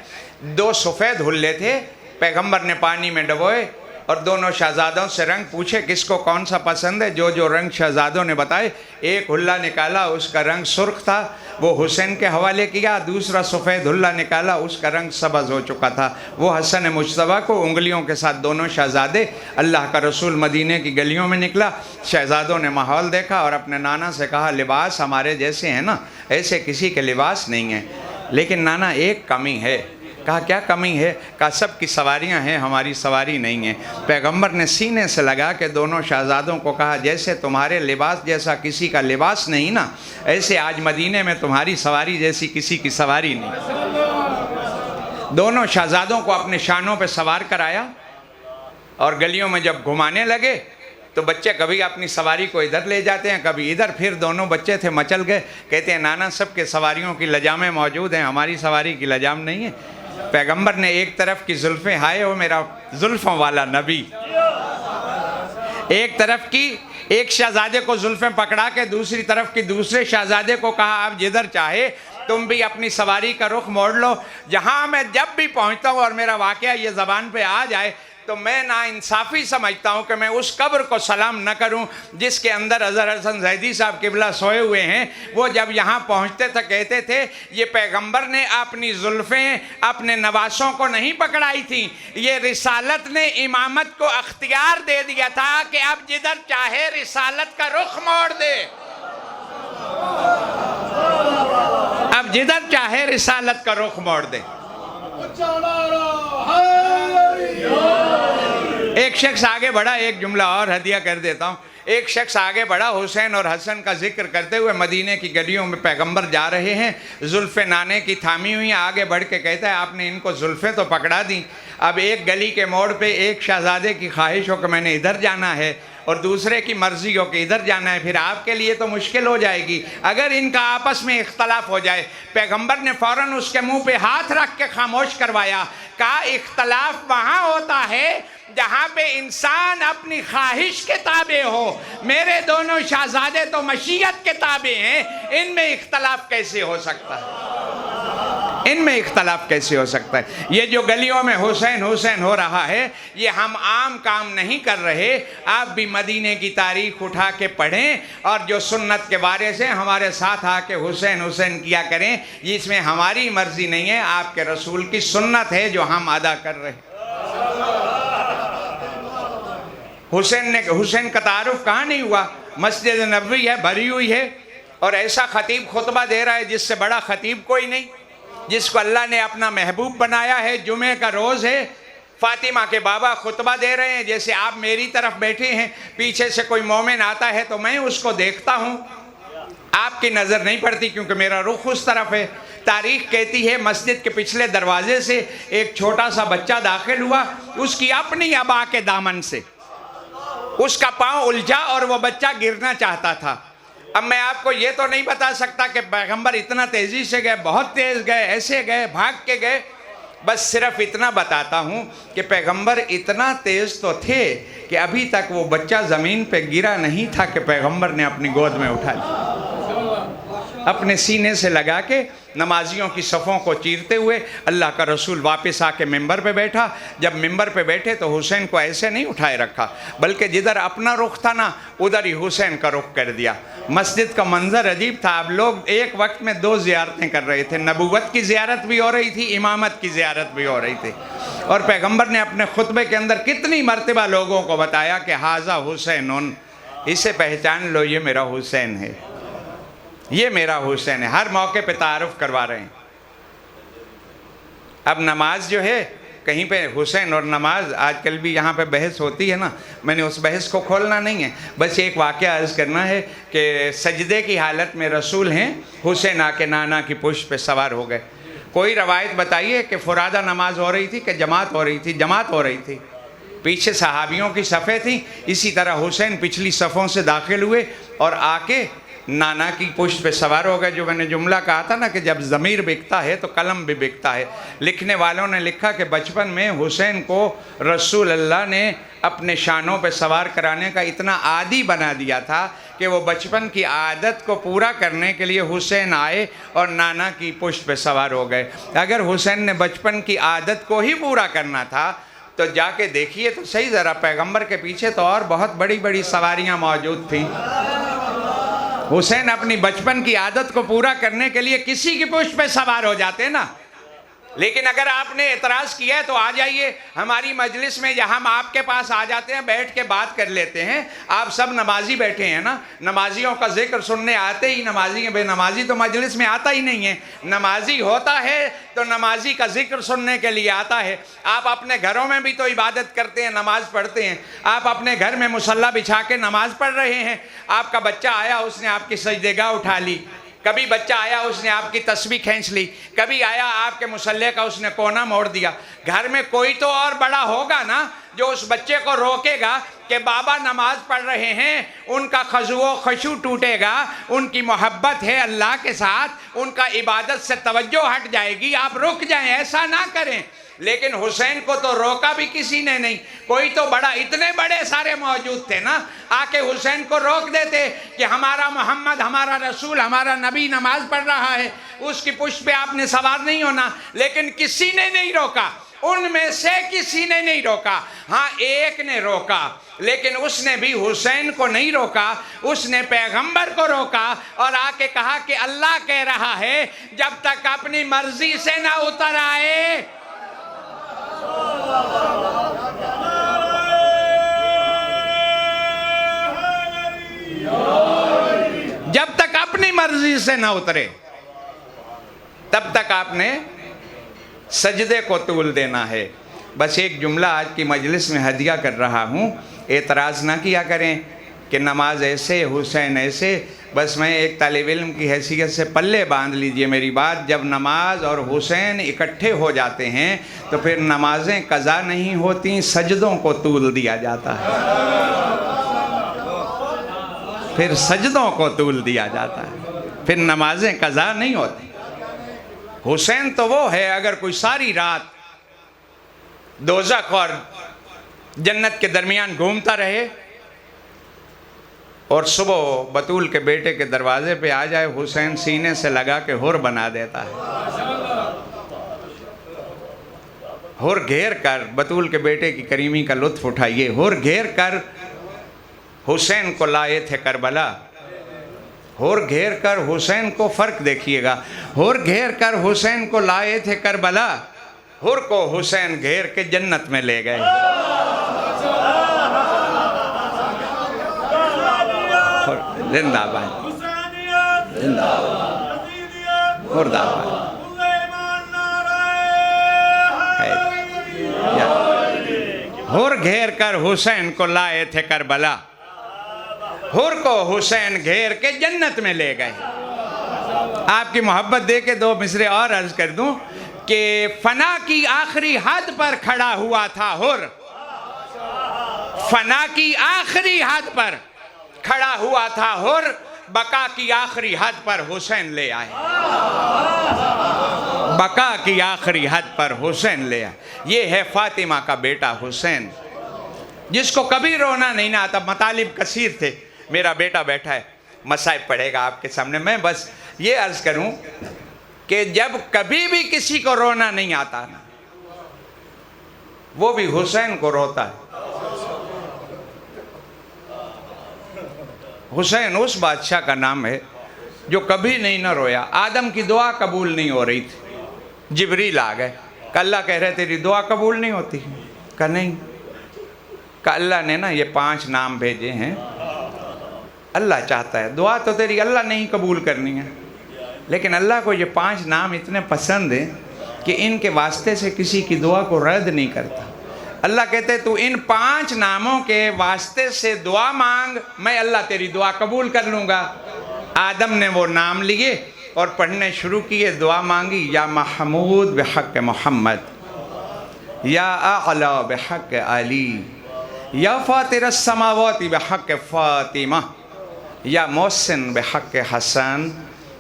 2 سفید حلے تھے، پیغمبر نے پانی میں ڈبوئے اور دونوں شہزادوں سے رنگ پوچھے کس کو کون سا پسند ہے، جو رنگ شہزادوں نے بتائے۔ ایک حلہ نکالا، اس کا رنگ سرخ تھا، وہ حسین کے حوالے کیا۔ دوسرا سفید حلہ نکالا، اس کا رنگ سبز ہو چکا تھا، وہ حسن مجتبیٰ کو انگلیوں کے ساتھ دونوں شہزادے۔ اللہ کا رسول مدینے کی گلیوں میں نکلا، شہزادوں نے ماحول دیکھا اور اپنے نانا سے کہا لباس ہمارے جیسے ہیں نا، ایسے کسی کے لباس نہیں ہیں، لیکن نانا ایک کمی ہے۔ کہا کیا کمی ہے؟ کہا سب کی سواریاں ہیں، ہماری سواری نہیں ہے۔ پیغمبر نے سینے سے لگا کے دونوں شہزادوں کو کہا جیسے تمہارے لباس جیسا کسی کا لباس نہیں نا، ایسے آج مدینے میں تمہاری سواری جیسی کسی کی سواری نہیں۔ دونوں شہزادوں کو اپنے شانوں پہ سوار کرایا اور گلیوں میں جب گھمانے لگے تو بچے کبھی اپنی سواری کو ادھر لے جاتے ہیں کبھی ادھر، پھر دونوں بچے تھے مچل گئے، کہتے ہیں نانا سب کے سواریوں کی لجامیں موجود ہیں، ہماری سواری کی لجام نہیں ہے۔ پیغمبر نے ایک طرف کی زلفیں، ہائے وہ میرا زلفوں والا نبی، ایک طرف کی ایک شہزادے کو زلفیں پکڑا کے دوسری طرف کی دوسرے شہزادے کو کہا آپ جدھر چاہے تم بھی اپنی سواری کا رخ موڑ لو۔ جہاں میں جب بھی پہنچتا ہوں اور میرا واقعہ یہ زبان پہ آ جائے تو میں ناانصافی سمجھتا ہوں کہ میں اس قبر کو سلام نہ کروں جس کے اندر اظہر حسن زیدی صاحب قبلہ سوئے ہوئے ہیں۔ وہ جب یہاں پہنچتے تھے کہتے تھے یہ پیغمبر نے اپنی زلفیں اپنے نواسوں کو نہیں پکڑائی تھیں، یہ رسالت نے امامت کو اختیار دے دیا تھا کہ اب جدھر چاہے رسالت کا رخ موڑ دے، اب جدھر چاہے رسالت کا رخ موڑ دے۔ ایک شخص آگے بڑھا، ایک جملہ اور ہدیہ کر دیتا ہوں۔ ایک شخص آگے بڑھا، حسین اور حسن کا ذکر کرتے ہوئے مدینے کی گلیوں میں پیغمبر جا رہے ہیں، زلفیں نانے کی تھامی ہوئی، آگے بڑھ کے کہتا ہے آپ نے ان کو زلفیں تو پکڑا دیں، اب ایک گلی کے موڑ پہ ایک شہزادے کی خواہش ہو کہ میں نے ادھر جانا ہے اور دوسرے کی مرضی ہو کہ ادھر جانا ہے، پھر آپ کے لیے تو مشکل ہو جائے گی اگر ان کا آپس میں اختلاف ہو جائے۔ پیغمبر نے فوراً اس کے منہ پہ ہاتھ رکھ کے خاموش کروایا، کہا اختلاف وہاں ہوتا ہے جہاں پہ انسان اپنی خواہش کے تابع ہو، میرے دونوں شہزادے تو مشیت کے تابع ہیں، ان میں اختلاف کیسے ہو سکتا ہے؟ ان میں اختلاف کیسے ہو سکتا ہے؟ یہ جو گلیوں میں حسین حسین ہو رہا ہے یہ ہم عام کام نہیں کر رہے، آپ بھی مدینے کی تاریخ اٹھا کے پڑھیں اور جو سنت کے بارے سے ہمارے ساتھ آ کے حسین حسین کیا کریں، اس میں ہماری مرضی نہیں ہے، آپ کے رسول کی سنت ہے جو ہم ادا کر رہے ہیں۔ حسین کا تعارف کہاں نہیں ہوا؟ مسجد نبوی ہے، بھری ہوئی ہے، اور ایسا خطیب خطبہ دے رہا ہے جس سے بڑا خطیب کوئی نہیں، جس کو اللہ نے اپنا محبوب بنایا ہے۔ جمعہ کا روز ہے، فاطمہ کے بابا خطبہ دے رہے ہیں، جیسے آپ میری طرف بیٹھے ہیں، پیچھے سے کوئی مومن آتا ہے تو میں اس کو دیکھتا ہوں، آپ کی نظر نہیں پڑتی کیونکہ میرا رخ اس طرف ہے۔ تاریخ کہتی ہے مسجد کے پچھلے دروازے سے ایک چھوٹا سا بچہ داخل ہوا، اس کی اپنی ابا کے دامن سے اس کا پاؤں الجھا اور وہ بچہ گرنا چاہتا تھا۔ اب میں آپ کو یہ تو نہیں بتا سکتا کہ پیغمبر اتنا تیزی سے گئے، بہت تیز گئے، ایسے گئے، بھاگ کے گئے، بس صرف اتنا بتاتا ہوں کہ پیغمبر اتنا تیز تو تھے کہ ابھی تک وہ بچہ زمین پہ گرا نہیں تھا کہ پیغمبر نے اپنی گود میں اٹھا لیا، اپنے سینے سے لگا کے نمازیوں کی صفوں کو چیرتے ہوئے اللہ کا رسول واپس آ کے ممبر پہ بیٹھا۔ جب ممبر پہ بیٹھے تو حسین کو ایسے نہیں اٹھائے رکھا، بلکہ جدھر اپنا رخ تھا نا ادھر ہی حسین کا رخ کر دیا۔ مسجد کا منظر عجیب تھا، اب لوگ ایک وقت میں دو زیارتیں کر رہے تھے، نبوت کی زیارت بھی ہو رہی تھی، امامت کی زیارت بھی ہو رہی تھی، اور پیغمبر نے اپنے خطبے کے اندر کتنی مرتبہ لوگوں کو بتایا کہ ھذا حسین، اسے پہچان لو، یہ میرا حسین ہے، یہ میرا حسین ہے، ہر موقع پہ تعارف کروا رہے ہیں۔ اب نماز جو ہے کہیں پہ حسین اور نماز، آج کل بھی یہاں پہ بحث ہوتی ہے نا، میں نے اس بحث کو کھولنا نہیں ہے، بس ایک واقعہ عرض کرنا ہے کہ سجدے کی حالت میں رسول ہیں، حسین آ کے نانا کی پشت پہ سوار ہو گئے۔ کوئی روایت بتائیے کہ فرادہ نماز ہو رہی تھی کہ جماعت ہو رہی تھی؟ جماعت ہو رہی تھی، پیچھے صحابیوں کی صفیں تھیں، اسی طرح حسین پچھلی صفوں سے داخل ہوئے اور آ کے نانا کی پشت پہ سوار ہو گئے۔ جو میں نے جملہ کہا تھا نا کہ جب ضمیر بکتا ہے تو قلم بھی بکتا ہے، لکھنے والوں نے لکھا کہ بچپن میں حسین کو رسول اللہ نے اپنے شانوں پہ سوار کرانے کا اتنا عادی بنا دیا تھا کہ وہ بچپن کی عادت کو پورا کرنے کے لیے حسین آئے اور نانا کی پشت پہ سوار ہو گئے۔ اگر حسین نے بچپن کی عادت کو ہی پورا کرنا تھا تو جا کے دیکھیے تو صحیح ذرا، پیغمبر کے پیچھے تو اور بہت بڑی بڑی سواریاں موجود تھیں۔ حسین اپنی بچپن کی عادت کو پورا کرنے کے لیے کسی کی پشت پہ سوار ہو جاتے نا، لیکن اگر آپ نے اعتراض کیا ہے تو آ جائیے ہماری مجلس میں، یا ہم آپ کے پاس آ جاتے ہیں، بیٹھ کے بات کر لیتے ہیں۔ آپ سب نمازی بیٹھے ہیں نا، نمازیوں کا ذکر سننے آتے ہی نمازی ہیں، بے نمازی تو مجلس میں آتا ہی نہیں ہے۔ نمازی ہوتا ہے تو نمازی کا ذکر سننے کے لیے آتا ہے۔ آپ اپنے گھروں میں بھی تو عبادت کرتے ہیں، نماز پڑھتے ہیں، آپ اپنے گھر میں مصلی بچھا کے نماز پڑھ رہے ہیں۔ آپ کا بچہ آیا، اس نے آپ کی سجدگاہ اٹھا لی، کبھی بچہ آیا اس نے آپ کی تسبیح کھینچ لی، کبھی آیا آپ کے مصلی کا اس نے کونا موڑ دیا۔ گھر میں کوئی تو اور بڑا ہوگا نا جو اس بچے کو روکے گا کہ بابا نماز پڑھ رہے ہیں، ان کا خضوع و خشوع ٹوٹے گا، ان کی محبت ہے اللہ کے ساتھ، ان کا عبادت سے توجہ ہٹ جائے گی، آپ رک جائیں، ایسا نہ کریں۔ لیکن حسین کو تو روکا بھی کسی نے نہیں، کوئی تو بڑا، اتنے بڑے سارے موجود تھے نا، آ کے حسین کو روک دیتے کہ ہمارا محمد، ہمارا رسول، ہمارا نبی نماز پڑھ رہا ہے، اس کی پشت پہ آپ نے سوار نہیں ہونا۔ لیکن کسی نے نہیں روکا، ان میں سے کسی نے نہیں روکا، ہاں ایک نے روکا، لیکن اس نے بھی حسین کو نہیں روکا، اس نے پیغمبر کو روکا اور آ کے کہا کہ اللہ کہہ رہا ہے جب تک اپنی مرضی سے نہ اتر آئے، جب تک اپنی مرضی سے نہ اترے تب تک آپ نے سجدے کو طول دینا ہے۔ بس ایک جملہ آج کی مجلس میں ہدیہ کر رہا ہوں، اعتراض نہ کیا کریں کہ نماز ایسے، حسین ایسے، بس میں ایک طالب علم کی حیثیت سے پلے باندھ لیجئے میری بات، جب نماز اور حسین اکٹھے ہو جاتے ہیں تو پھر نمازیں قضا نہیں ہوتی، سجدوں کو طول دیا جاتا ہے، پھر سجدوں کو طول دیا جاتا ہے، پھر نمازیں قضا نہیں ہوتی۔ حسین تو وہ ہے اگر کوئی ساری رات دوزخ اور جنت کے درمیان گھومتا رہے اور صبح بطول کے بیٹے کے دروازے پہ آ جائے، حسین سینے سے لگا کے حر بنا دیتا ہے، حر گھیر کر بطول کے بیٹے کی کریمی کا لطف اٹھائیے، حر گھیر کر حسین کو لائے تھے کربلا، حر گھیر کر حسین کو، فرق دیکھیے گا، حر گھیر کر حسین کو لائے تھے کربلا، حر کو حسین گھیر کے جنت میں لے گئے۔ زندہ باد، زندہ باد، مردہ باد۔ حر گھیر کر حسین کو لائے تھے کربلا، حر کو حسین گھیر کے جنت میں لے گئے۔ آپ کی محبت دے کے دو مصرے اور عرض کر دوں کہ فنا کی آخری حد پر کھڑا ہوا تھا حر، فنا کی آخری حد پر کھڑا ہوا تھا حر، بقا کی آخری حد پر حسین لے آئے، بقا کی آخری حد پر حسین لے آئے۔ یہ ہے فاطمہ کا بیٹا حسین، جس کو کبھی رونا نہیں آتا، مطالب کثیر تھے۔ میرا بیٹا بیٹھا ہے، مصائب پڑھے گا آپ کے سامنے، میں بس یہ عرض کروں کہ جب کبھی بھی کسی کو رونا نہیں آتا نا، وہ بھی حسین کو روتا ہے۔ حسین اس بادشاہ کا نام ہے جو کبھی نہیں نہ رویا۔ آدم کی دعا قبول نہیں ہو رہی تھی، جبریل آ گئے، کہ اللہ کہہ رہے تیری دعا قبول نہیں ہوتی، کہا نہیں، کہ اللہ نے نا یہ 5 نام بھیجے ہیں، اللہ چاہتا ہے، دعا تو تیری اللہ نہیں قبول کرنی ہے، لیکن اللہ کو یہ 5 نام اتنے پسند ہیں کہ ان کے واسطے سے کسی کی دعا کو رد نہیں کرتا۔ اللہ کہتے تو ان 5 ناموں کے واسطے سے دعا مانگ، میں اللہ تیری دعا قبول کر لوں گا۔ آدم نے وہ نام لیے اور پڑھنے شروع کیے، دعا مانگی، یا محمود بحق محمد، یا اعلی بحق علی، یا فاطر السماوات بحق فاطمہ، یا محسن بحق حسن،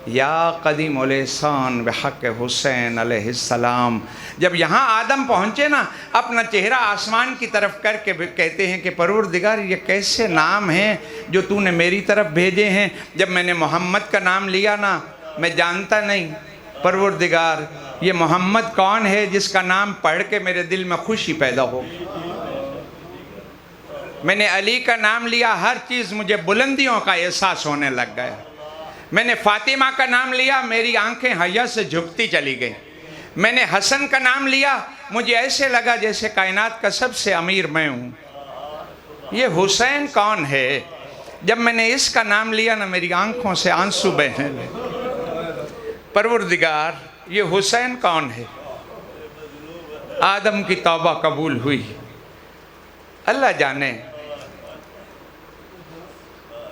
یا قدیم الاحسان بحق حسین علیہ السلام۔ جب یہاں آدم پہنچے نا، اپنا چہرہ آسمان کی طرف کر کے کہتے ہیں کہ پروردگار یہ کیسے نام ہیں جو تو نے میری طرف بھیجے ہیں؟ جب میں نے محمد کا نام لیا نا، میں جانتا نہیں پروردگار یہ محمد کون ہے جس کا نام پڑھ کے میرے دل میں خوشی پیدا ہو۔ میں نے علی کا نام لیا، ہر چیز مجھے بلندیوں کا احساس ہونے لگ گیا۔ میں نے فاطمہ کا نام لیا، میری آنکھیں حیا سے جھکتی چلی گئیں۔ میں نے حسن کا نام لیا، مجھے ایسے لگا جیسے کائنات کا سب سے امیر میں ہوں۔ یہ حسین کون ہے؟ جب میں نے اس کا نام لیا نا، میری آنکھوں سے آنسو بہنے لگے۔ پروردگار یہ حسین کون ہے؟ آدم کی توبہ قبول ہوئی، اللہ جانے۔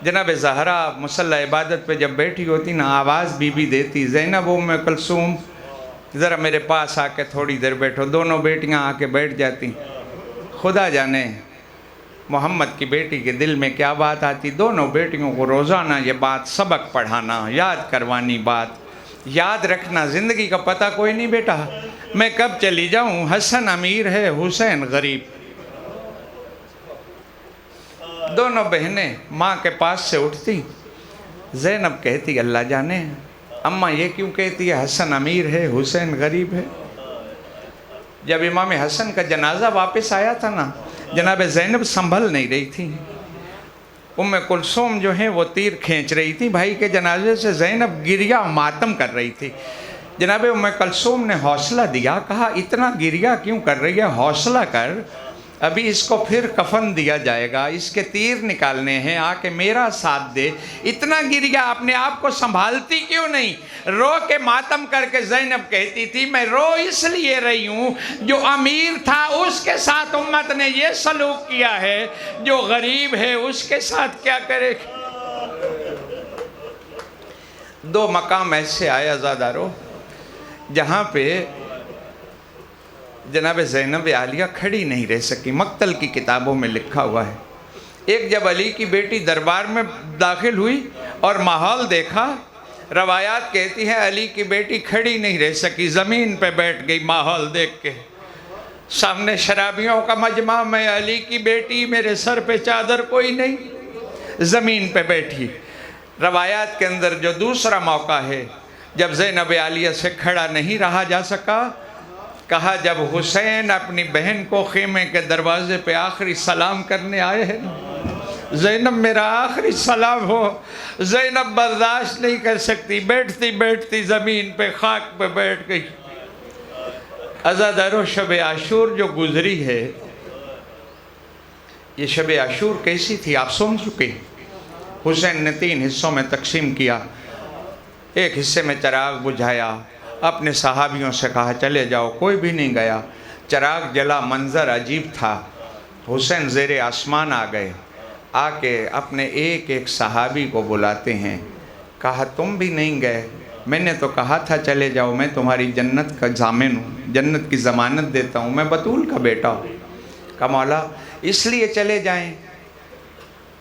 جناب زہرا مصلی عبادت پہ جب بیٹھی ہوتی نا، آواز بی بی دیتی، زینب ام کلثوم ذرا میرے پاس آ کے تھوڑی دیر بیٹھو۔ دونوں بیٹیاں آ کے بیٹھ جاتی، خدا جانے محمد کی بیٹی کے دل میں کیا بات آتی۔ دونوں بیٹیوں کو روزانہ یہ بات سبق پڑھانا، یاد کروانی، بات یاد رکھنا۔ زندگی کا پتہ کوئی نہیں بیٹا، میں کب چلی جاؤں، حسن امیر ہے حسین غریب۔ دونوں بہنیں ماں کے پاس سے اٹھتی، زینب کہتی اللہ جانے اماں یہ کیوں کہتی ہے حسن امیر ہے حسین غریب ہے؟ جب امام حسن کا جنازہ واپس آیا تھا نا، جناب زینب سنبھل نہیں رہی تھی۔ ام کلثوم جو ہیں وہ تیر کھینچ رہی تھی بھائی کے جنازے سے، زینب گریہ ماتم کر رہی تھی۔ جناب ام کلثوم نے حوصلہ دیا، کہا اتنا گریہ کیوں کر رہی ہے، حوصلہ کر، ابھی اس کو پھر کفن دیا جائے گا، اس کے تیر نکالنے ہیں، آ کے میرا ساتھ دے۔ اتنا گر گیا، اپنے آپ کو سنبھالتی کیوں نہیں؟ رو کے ماتم کر کے زینب کہتی تھی میں رو اس لیے رہی ہوں جو امیر تھا اس کے ساتھ امت نے یہ سلوک کیا ہے، جو غریب ہے اس کے ساتھ کیا کرے۔ دو مقام ایسے آئے عزادارو جہاں پہ جناب زینب عالیہ کھڑی نہیں رہ سکی، مقتل کی کتابوں میں لکھا ہوا ہے۔ ایک جب علی کی بیٹی دربار میں داخل ہوئی اور ماحول دیکھا، روایات کہتی ہیں علی کی بیٹی کھڑی نہیں رہ سکی، زمین پہ بیٹھ گئی ماحول دیکھ کے۔ سامنے شرابیوں کا مجمع، میں علی کی بیٹی، میرے سر پہ چادر کوئی نہیں، زمین پہ بیٹھی۔ روایات کے اندر جو دوسرا موقع ہے جب زینب عالیہ سے کھڑا نہیں رہا جا سکا، کہا جب حسین اپنی بہن کو خیمے کے دروازے پہ آخری سلام کرنے آئے ہیں، زینب میرا آخری سلام ہو، زینب برداشت نہیں کر سکتی، بیٹھتی بیٹھتی زمین پہ خاک پہ بیٹھ گئی۔ عزادارو شب عاشور جو گزری ہے، یہ شب عاشور کیسی تھی آپ سن چکے۔ حسین نے 3 حصوں میں تقسیم کیا، ایک حصے میں چراغ بجھایا، اپنے صحابیوں سے کہا چلے جاؤ، کوئی بھی نہیں گیا، چراغ جلا، منظر عجیب تھا۔ حسین زیر آسمان آ گئے، آ کے اپنے ایک ایک صحابی کو بلاتے ہیں، کہا تم بھی نہیں گئے، میں نے تو کہا تھا چلے جاؤ، میں تمہاری جنت کا ضامن ہوں، جنت کی ضمانت دیتا ہوں، میں بطول کا بیٹا ہوں۔ کہا مولا اس لیے چلے جائیں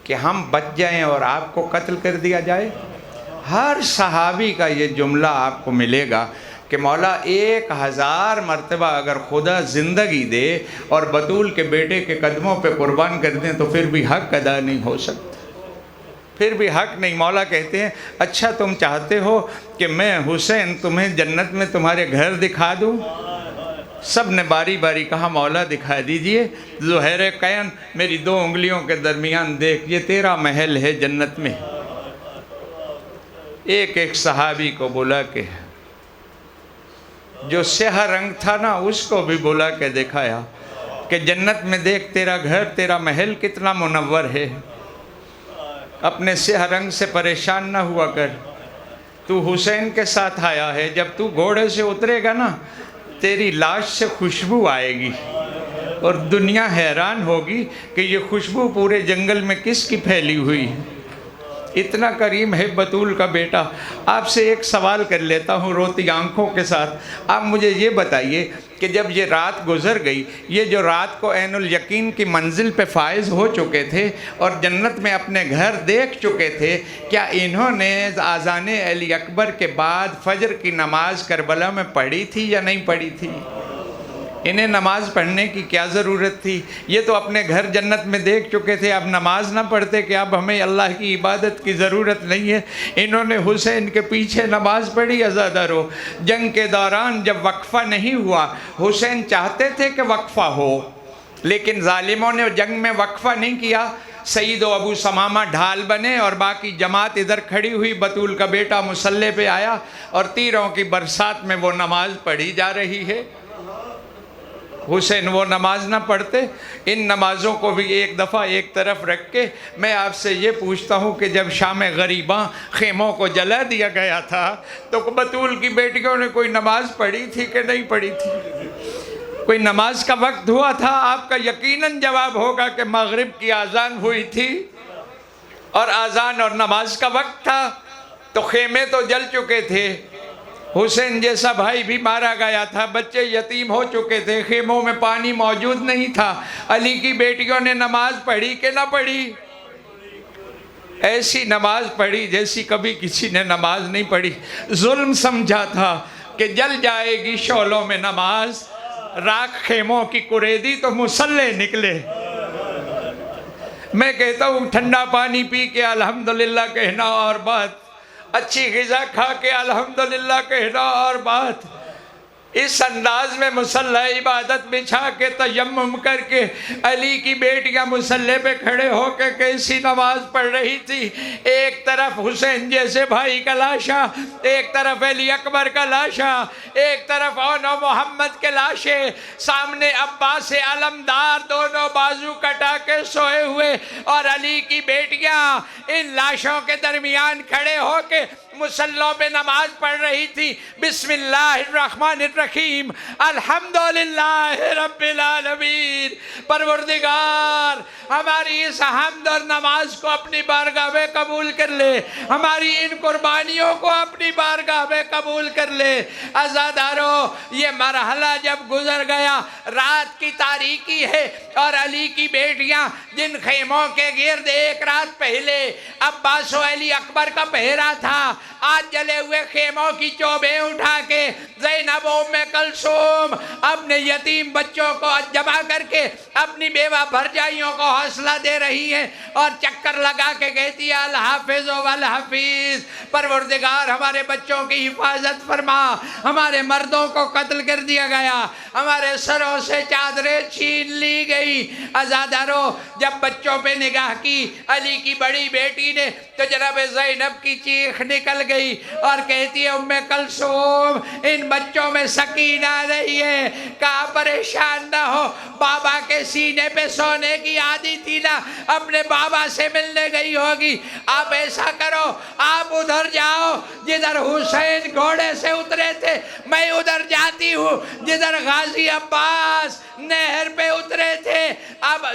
کہ ہم بچ جائیں اور آپ کو قتل کر دیا جائے؟ ہر صحابی کا یہ جملہ آپ کو ملے گا کہ مولا 1000 مرتبہ اگر خدا زندگی دے اور بطول کے بیٹے کے قدموں پہ قربان کر دیں تو پھر بھی حق ادا نہیں ہو سکتا، پھر بھی حق نہیں۔ مولا کہتے ہیں اچھا تم چاہتے ہو کہ میں حسین تمہیں جنت میں تمہارے گھر دکھا دوں؟ سب نے باری باری کہا مولا دکھا دیجئے۔ زہیر قین میری 2 انگلیوں کے درمیان دیکھ، یہ تیرا محل ہے جنت میں۔ ایک ایک صحابی کو بلا کے، جو سیاہ رنگ تھا نا اس کو بھی بلا کے دکھایا کہ جنت میں دیکھ تیرا گھر، تیرا محل کتنا منور ہے، اپنے سیاہ رنگ سے پریشان نہ ہوا کر، تو حسین کے ساتھ آیا ہے، جب تو گھوڑے سے اترے گا نا تیری لاش سے خوشبو آئے گی اور دنیا حیران ہوگی کہ یہ خوشبو پورے جنگل میں کس کی پھیلی ہوئی ہے۔ اتنا کریم ہے بطول کا بیٹا۔ آپ سے ایک سوال کر لیتا ہوں روتی آنکھوں کے ساتھ، آپ مجھے یہ بتائیے کہ جب یہ رات گزر گئی، یہ جو رات کو عین الیقین کی منزل پہ فائز ہو چکے تھے اور جنت میں اپنے گھر دیکھ چکے تھے، کیا انہوں نے آذان علی اکبر کے بعد فجر کی نماز کربلا میں پڑھی تھی یا نہیں پڑھی تھی؟ انہیں نماز پڑھنے کی کیا ضرورت تھی؟ یہ تو اپنے گھر جنت میں دیکھ چکے تھے، اب نماز نہ پڑھتے کہ اب ہمیں اللہ کی عبادت کی ضرورت نہیں ہے؟ انہوں نے حسین کے پیچھے نماز پڑھی۔ عزادارو جنگ کے دوران جب وقفہ نہیں ہوا، حسین چاہتے تھے کہ وقفہ ہو لیکن ظالموں نے جنگ میں وقفہ نہیں کیا۔ سعید و ابو ثمامہ ڈھال بنے اور باقی جماعت ادھر کھڑی ہوئی، بطول کا بیٹا مصلی پہ آیا اور تیروں کی برسات میں وہ نماز پڑھی جا رہی ہے۔ حسین وہ نماز نہ پڑھتے۔ ان نمازوں کو بھی ایک دفعہ ایک طرف رکھ کے میں آپ سے یہ پوچھتا ہوں کہ جب شام غریباں خیموں کو جلا دیا گیا تھا تو بطول کی بیٹیوں نے کوئی نماز پڑھی تھی کہ نہیں پڑھی تھی؟ کوئی نماز کا وقت ہوا تھا؟ آپ کا یقیناً جواب ہوگا کہ مغرب کی اذان ہوئی تھی اور اذان اور نماز کا وقت تھا، تو خیمے تو جل چکے تھے، حسین جیسا بھائی بھی مارا گیا تھا، بچے یتیم ہو چکے تھے، خیموں میں پانی موجود نہیں تھا۔ علی کی بیٹیوں نے نماز پڑھی کہ نہ پڑھی؟ ایسی نماز پڑھی جیسی کبھی کسی نے نماز نہیں پڑھی۔ ظلم سمجھا تھا کہ جل جائے گی شعلوں میں نماز، راکھ خیموں کی کریدی تو مصلی نکلے۔ میں کہتا ہوں ٹھنڈا پانی پی کے الحمدللہ کہنا اور بات، اچھی غذا کھا کے الحمدللہ کہنا اور بات، اس انداز میں مصلی عبادت بچھا کے تیمم کر کے علی کی بیٹیاں مصلی پہ کھڑے ہو کے کیسی نماز پڑھ رہی تھی. ایک طرف حسین جیسے بھائی کا لاشا، ایک طرف علی اکبر کا لاشا، ایک طرف اون و محمد کے لاشے، سامنے عباس علمدار دونوں بازو کٹا کے سوئے ہوئے، اور علی کی بیٹیاں ان لاشوں کے درمیان کھڑے ہو کے مصلوں پہ نماز پڑھ رہی تھی. بسم اللہ الرحمن الرحیم، الحمدللہ رب العالمین. پروردگار ہماری اس حمد اور نماز کو اپنی بارگاہ میں قبول کر لے، ہماری ان قربانیوں کو اپنی بارگاہ میں قبول کر لے. عزادارو، یہ مرحلہ جب گزر گیا، رات کی تاریکی ہے، اور علی کی بیٹیاں جن خیموں کے گرد ایک رات پہلے عباس و علی اکبر کا پہرا تھا، آج جلے ہوئے خیموں کی چوبیں اٹھا کے زینب و ام کلثوم اپنے یتیم بچوں کو جمع کر کے اپنی بیوہ بھرجائیوں کو حوصلہ دے رہی ہیں، اور چکر لگا کے کہتی ہے الحافظ والحفیظ. پروردگار ہمارے بچوں کی حفاظت فرما، ہمارے مردوں کو قتل کر دیا گیا، ہمارے سروں سے چادریں چھین لی گئی. عزادارو، جب بچوں پہ نگاہ کی علی کی بڑی بیٹی نے تو جناب زینب کی چیخ نکل گئی اور کہتی ہے ام کلثوم، ان بچوں میں سکینہ نہیں ہے. کہا پریشان نہ ہو، بابا کے سینے پہ سونے کی عادی تھی نا، اپنے بابا سے ملنے گئی ہوگی. آپ ایسا کرو، آپ ادھر جاؤ جدھر حسین گھوڑے سے اترے تھے، میں ادھر جاتی ہوں جدھر غازی عباس نہر پہ اترے تھے. اب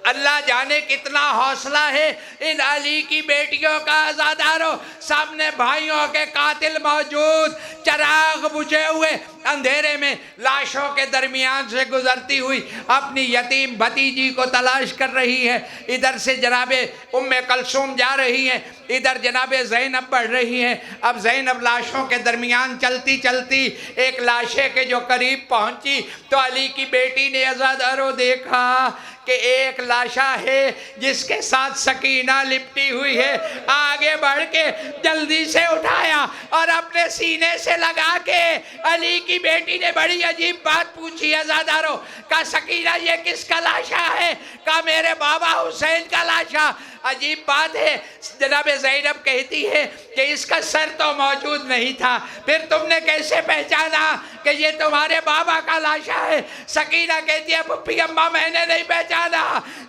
اللہ جانے کتنا حوصلہ ہے ان علی کی بیٹیوں کا. عزادارو، سامنے بھائیوں کے قاتل موجود، چراغ بجھے ہوئے اندھیرے میں لاشوں کے درمیان سے گزرتی ہوئی اپنی یتیم بھتیجی کو تلاش کر رہی ہے. ادھر سے جناب ام کلثوم جا رہی ہیں، ادھر جناب زینب بڑھ رہی ہیں. اب زینب لاشوں کے درمیان چلتی چلتی ایک لاشے کے جو قریب پہنچی تو علی کی بیٹی نے عزادارو دیکھا کہ ایک لاشا ہے جس کے ساتھ سکینہ لپٹی ہوئی ہے. آگے بڑھ کے جلدی سے اٹھایا اور اپنے سینے سے لگا کے علی کی بیٹی نے بڑی عجیب بات پوچھی. عزادارو، کہا سکینہ یہ کس کا لاشا ہے؟ کہا میرے بابا حسین کا لاشا. عجیب بات ہے. جناب زینب کہتی ہے کہ اس کا سر تو موجود نہیں تھا، پھر تم نے کیسے پہچانا کہ یہ تمہارے بابا کا لاشا ہے؟ سکینہ کہتی ہے پھپھی اماں، میں نے نہیں پہچانا.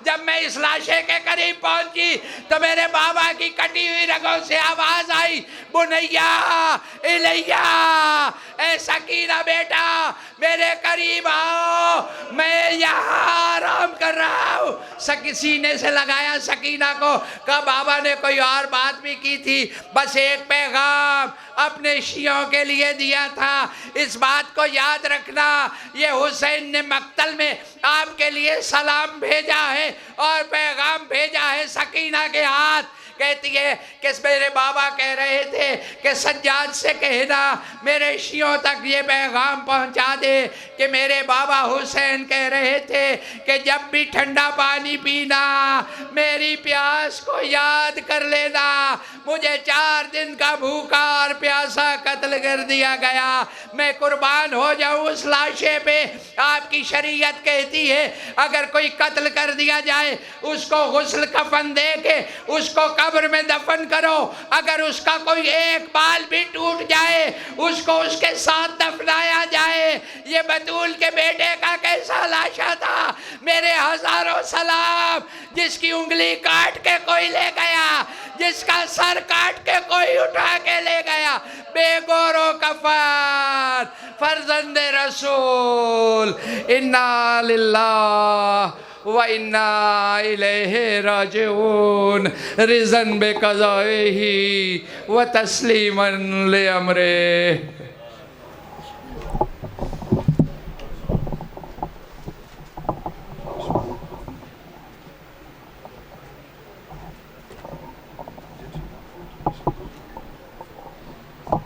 جب میں اس لاشے کے قریب پہنچی تو میرے بابا کی کٹی ہوئی رگوں سے آواز آئی، بنیا الیہ، اے سکینہ بیٹا میرے قریب آؤ، میں یہاں آرام کر رہا ہوں. سینے سے لگایا سکینہ کو. کہا بابا نے کوئی اور بات بھی کی تھی، بس ایک پیغام اپنے شیعوں کے لیے دیا تھا. اس بات کو یاد رکھنا، یہ حسین نے مقتل میں آپ کے لیے سلام بھیجا ہے اور پیغام بھیجا ہے سکینہ کے ہاتھ. کہتی ہے کہ میرے بابا کہہ رہے تھے کہ سجاد سے کہنا میرے شیعوں تک یہ پیغام پہنچا دے کہ میرے بابا حسین کہہ رہے تھے کہ جب بھی ٹھنڈا پانی پینا میری پیاس کو یاد کر لینا. مجھے 4 دن کا بھوکا اور پیاسا قتل کر دیا گیا، میں قربان ہو جاؤں اس لاشے پہ. آپ کی شریعت کہتی ہے اگر کوئی قتل کر دیا جائے اس کو غسل کفن دے کے اس کو قبر میں دفن کرو. اگر اس کا کوئی ایک بال بھی ٹوٹ جائے اس کو اس کے ساتھ دفنایا جائے. یہ بطول کے بیٹے کا کیسا لاشا تھا؟ میرے ہزاروں سلام. جس کی انگلی کاٹ کے کوئی لے گیا، جس کا سر کاٹ کے کوئی اٹھا کے لے گیا، بے گور و کفن فرزند رسول. انا للہ وَإِنَّا إِلَيْهِ رَاجِعُونَ رِضًا بِقَضَائِهِ وَتَسْلِيمًا لِأَمْرِهِ.